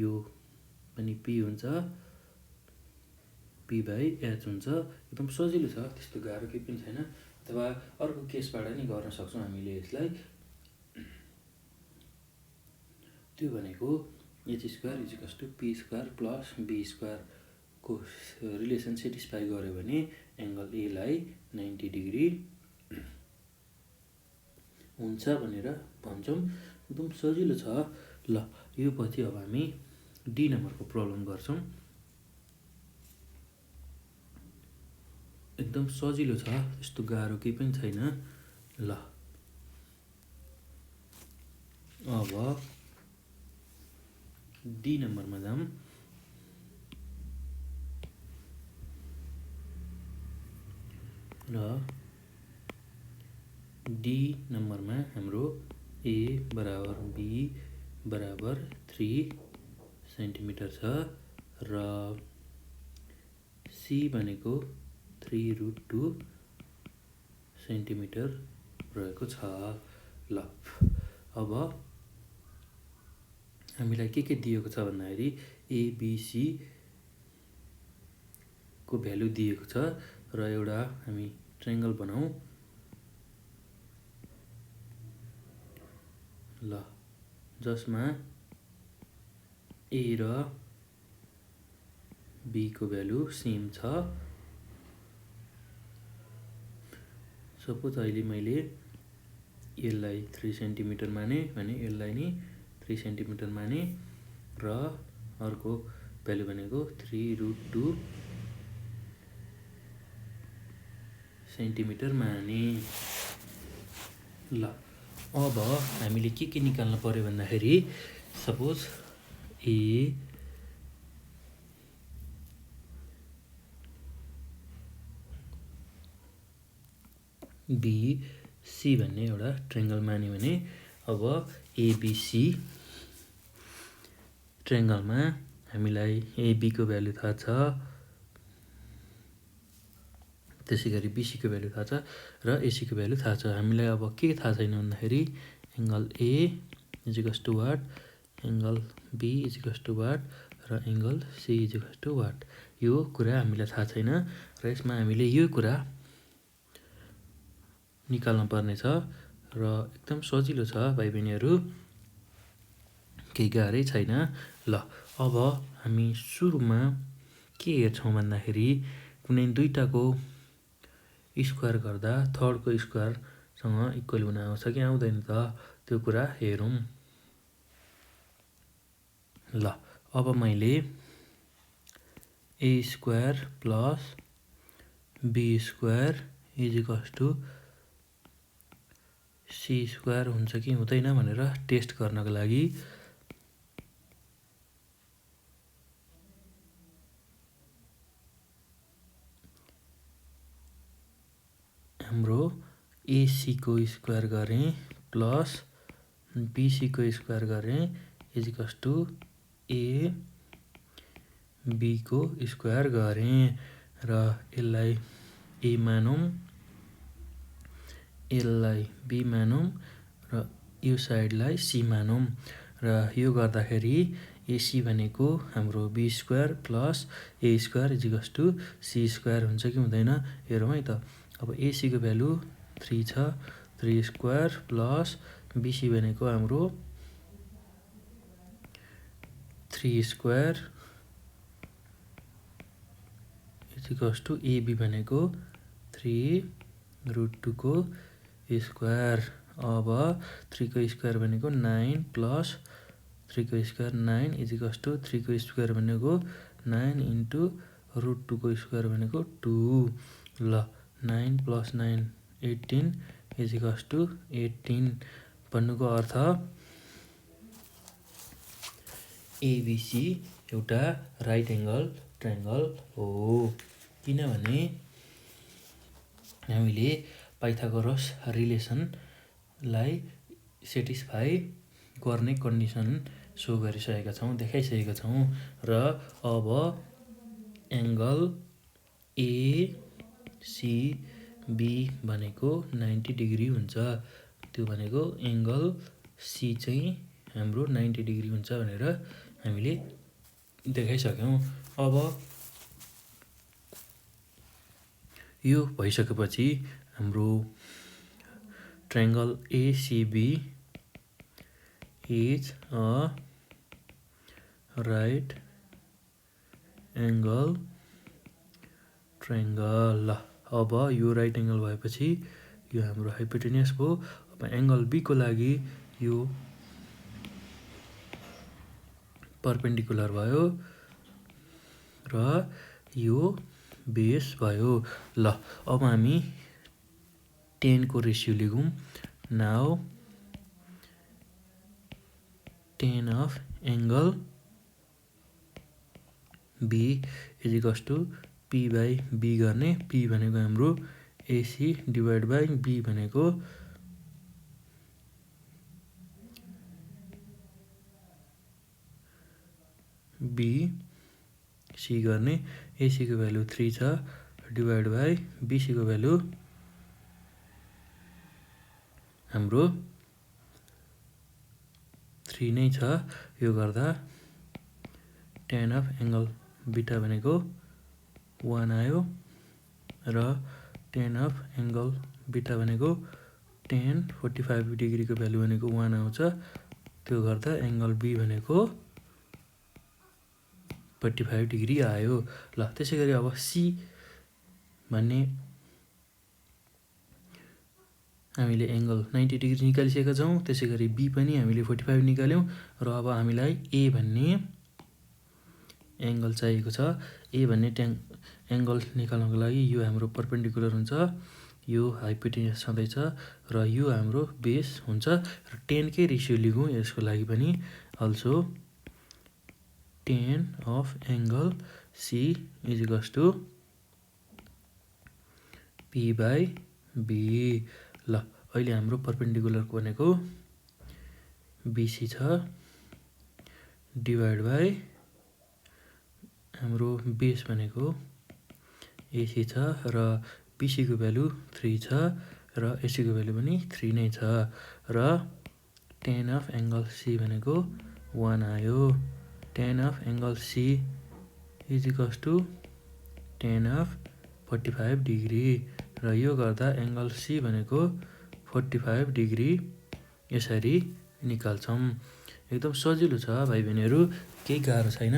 यो पनि P हुन्छ, P/H हुन्छ। एकदम सजिलो छ, त्यस्तो गाह्रो केही पनि छैन। अथवा अर्को केसबाट नि गर्न सक्छौँ हामीले यसलाई। त्यो भनेको H² = P² + B² को रिलेसन सेटिस्फाई गर्यो भने एङ्गल A लाई 90 डिग्री हुन्छ भनेर भन्छौँ। एकदम सजिलो छ। ल यो पछि अब हामी डी नम्बरको प्रब्लम गर्छौँ। एकदम सजिलो छ, त्यस्तो गाह्रो केही पनि छैन। ल अब डी नम्बरमा जाऊँ। र डी नम्बरमा हाम्रो A = B = 3 सेन्टिमिटर छ र C भनेको 3√2 सेन्टिमिटर रहेको छ। ल अब हामीलाई के दिएको छ भन्दाखेरि ABC को भ्यालु दिएको छ र एउटा हामी ट्रायङ्गल बनाऊ। ल जसमा A र B को भ्यालु सेम छ। सपोज अहिले मैले यसलाई 3 सेन्टिमिटर माने भने यसलाई नि 3 सेन्टिमिटर माने र अर्को भ्यालु भनेको 3√2 सेन्टिमिटर माने। ल अब हामीले के निकाल्न पर्यो भन्दाखेरि सपोज A B C भन्ने एउटा ट्रायङ्गल मान्यो भने अब ABC ट्रायङ्गलमा हामीलाई AB को भ्यालु थाहा छ, त्यसै गरी BC को भ्यालु थाहा छ र AC को भ्यालु थाहा छ। हामीलाई अब के थाहा छैन भन्दाखेरि angle A = what, angle B = what र एङ्गल C = what। यो कुरा हामीलाई थाहा छैन र यसमा हामीले यो कुरा निकाल्न पर्ने छ र एकदम सजिलो छ भाइ बहिनीहरू, केही गाह्रै छैन। ल अब हामी सुरुमा के हेर्छौँ भन्दाखेरि कुनै दुईटाको स्क्वायर गर्दा थर्डको स्क्वायरसँग इक्वल हुन आउँछ कि आउँदैन त, त्यो कुरा हेरौँ। ल अब मैले A² + B² = C² हुन्छ कि हुँदैन भनेर टेस्ट गर्नको लागि हाम्रो AC को स्क्वायर गरेँ प्लस BC को स्क्वायर गरेँ = A बी को स्क्वायर गरेँ र यसलाई ए मानौँ, यसलाई बी मानौँ र यो साइडलाई सी मानौँ र यो गर्दाखेरि एसी भनेको हाम्रो B square plus A square equals to C square हुन्छ कि हुँदैन हेरौँ है त। अब एसीको भ्यालु 3 छ, 3 स्क्वायर प्लस बीसी भनेको हाम्रो 3 स्क्वायर इजिकल्स टु एबी भनेको 3√2 को स्क्वायर। अब 3 को स्क्वायर भनेको 9 प्लस 3 को स्क्वायर 9 इजिकल्स टु 3 को स्क्वायर भनेको 9 इन्टु √2 को स्क्वायर भनेको 2। ल 9 प्लस 9 18 इजिकल्स टु 18 भन्नुको अर्थ एबिसी एउटा राइट एङ्गल ट्रायङ्गल हो, किनभने हामीले पाइथागोरस रिलेसनलाई सेटिस्फाई गर्ने कन्डिसन सो गरिसकेका छौँ, देखाइसकेका छौँ। र अब एङ्गल एसिबी भनेको 90 डिग्री हुन्छ, त्यो भनेको एङ्गल सी चाहिँ हाम्रो 90 डिग्री हुन्छ भनेर हामीले देखाइसक्यौँ। अब यो भइसकेपछि हाम्रो triangle ACB is a right angle triangle. ल अब यो राइट एङ्गल भएपछि यो हाम्रो हाइपोटेनियस भयो। अब एङ्गल बीको लागि यो परपेन्डिकुलर भयो र यो बेस भयो। ल अब हामी 10 को रेसियो लिगौँ। Now 10 of angle B equals to P by B गर्ने, पी भनेको हाम्रो एसी डिभाइड बाई बी भनेको बीसी गर्ने, एसीको भ्यालु 3 छ डिभाइड बाई बीसीको भ्यालु हाम्रो 3 नै छ। यो गर्दा 10 अफ एङ्गल बिटा भनेको 1 आयो र 10 अफ एङ्गल बिटा भनेको 10 45 डिग्रीको भ्यालु भनेको 1 आउँछ। त्यो गर्दा एङ्गल बी भनेको 45 डिग्री आयो। ल त्यसै गरी अब सी भन्ने हामीले एङ्गल 90 डिग्री निकालिसकेका छौँ, त्यसै गरी बी पनि हामीले 45 निकाल्यौँ र अब हामीलाई ए भन्ने एङ्गल चाहिएको छ। ए भन्ने एङ्गल निकाल्नको लागि यो हाम्रो परपेन्डिकुलर हुन्छ, यो हाइपोटेनियस छँदैछ र यो हाम्रो बेस हुन्छ र 10 कै रेसियो लिगौँ यसको लागि पनि। Also 10 of angle C equals to P by B. ल अहिले हाम्रो परपेन्डिकुलरको भनेको बीसी छ डिभाइड बाई हाम्रो बेस भनेको एसी छ र बीसीको भ्यालु 3 छ र एसीको भ्यालु पनि 3 नै छ र 10 अफ एङ्गल सी भनेको 1 आयो। 10 of angle C equals to 10 of 45 degree र यो गर्दा एङ्गल सी भनेको 45 डिग्री यसरी निकाल्छौँ। एकदम सजिलो छ भाइ बहिनीहरू, केही गाह्रो छैन।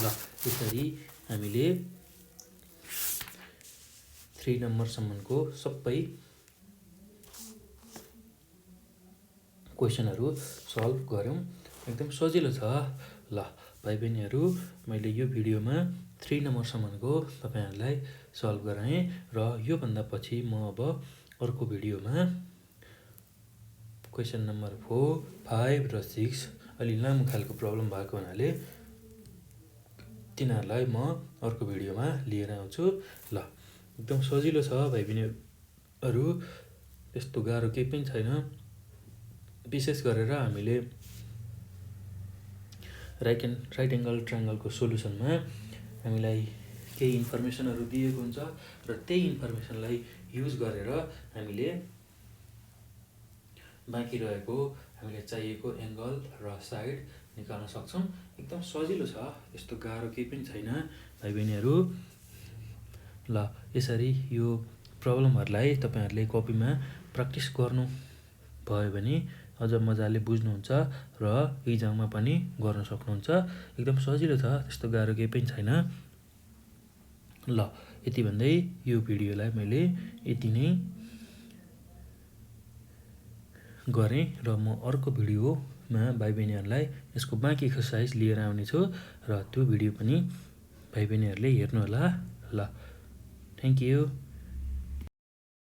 ल यसरी हामीले 3 नम्बरसम्मको सबै क्वेसनहरू सल्भ गऱ्यौँ, एकदम सजिलो छ। ल भाइ बहिनीहरू, मैले यो भिडियोमा 3 नम्बरसम्मको तपाईँहरूलाई सल्भ गराएँ र योभन्दा पछि म अब अर्को भिडियोमा क्वेसन नम्बर 4, 5 र 6 अलि लामो खालको प्रब्लम भएको हुनाले तिनीहरूलाई म अर्को भिडियोमा लिएर आउँछु। ल एकदम सजिलो छ भाइ बहिनीहरू, यस्तो गाह्रो केही पनि छैन। विशेष गरेर हामीले राइट एङ्गल ट्रायङ्गलको सोल्युसनमा हामीलाई केही इन्फर्मेसनहरू दिएको हुन्छ र त्यही इन्फर्मेसनलाई युज गरेर हामीले बाँकी रहेको हामीले चाहिएको एङ्गल र साइड निकाल्न सक्छौँ। एकदम सजिलो छ, यस्तो गाह्रो केही पनि छैन भाइ बहिनीहरू। ल यसरी यो प्रब्लमहरूलाई तपाईँहरूले कपीमा प्र्याक्टिस गर्नु भयो भने अझ मजाले बुझ्नुहुन्छ र इक्जाममा पनि गर्न सक्नुहुन्छ। एकदम सजिलो छ, त्यस्तो गाह्रो केही पनि छैन। ल यति भन्दै यो भिडियोलाई मैले यति नै गरेँ र म अर्को भिडियोमा भाइ बहिनीहरूलाई यसको बाँकी एक्सर्साइज लिएर आउनेछु र त्यो भिडियो पनि भाइ बहिनीहरूले हेर्नुहोला। ल थ्याङ्क यू।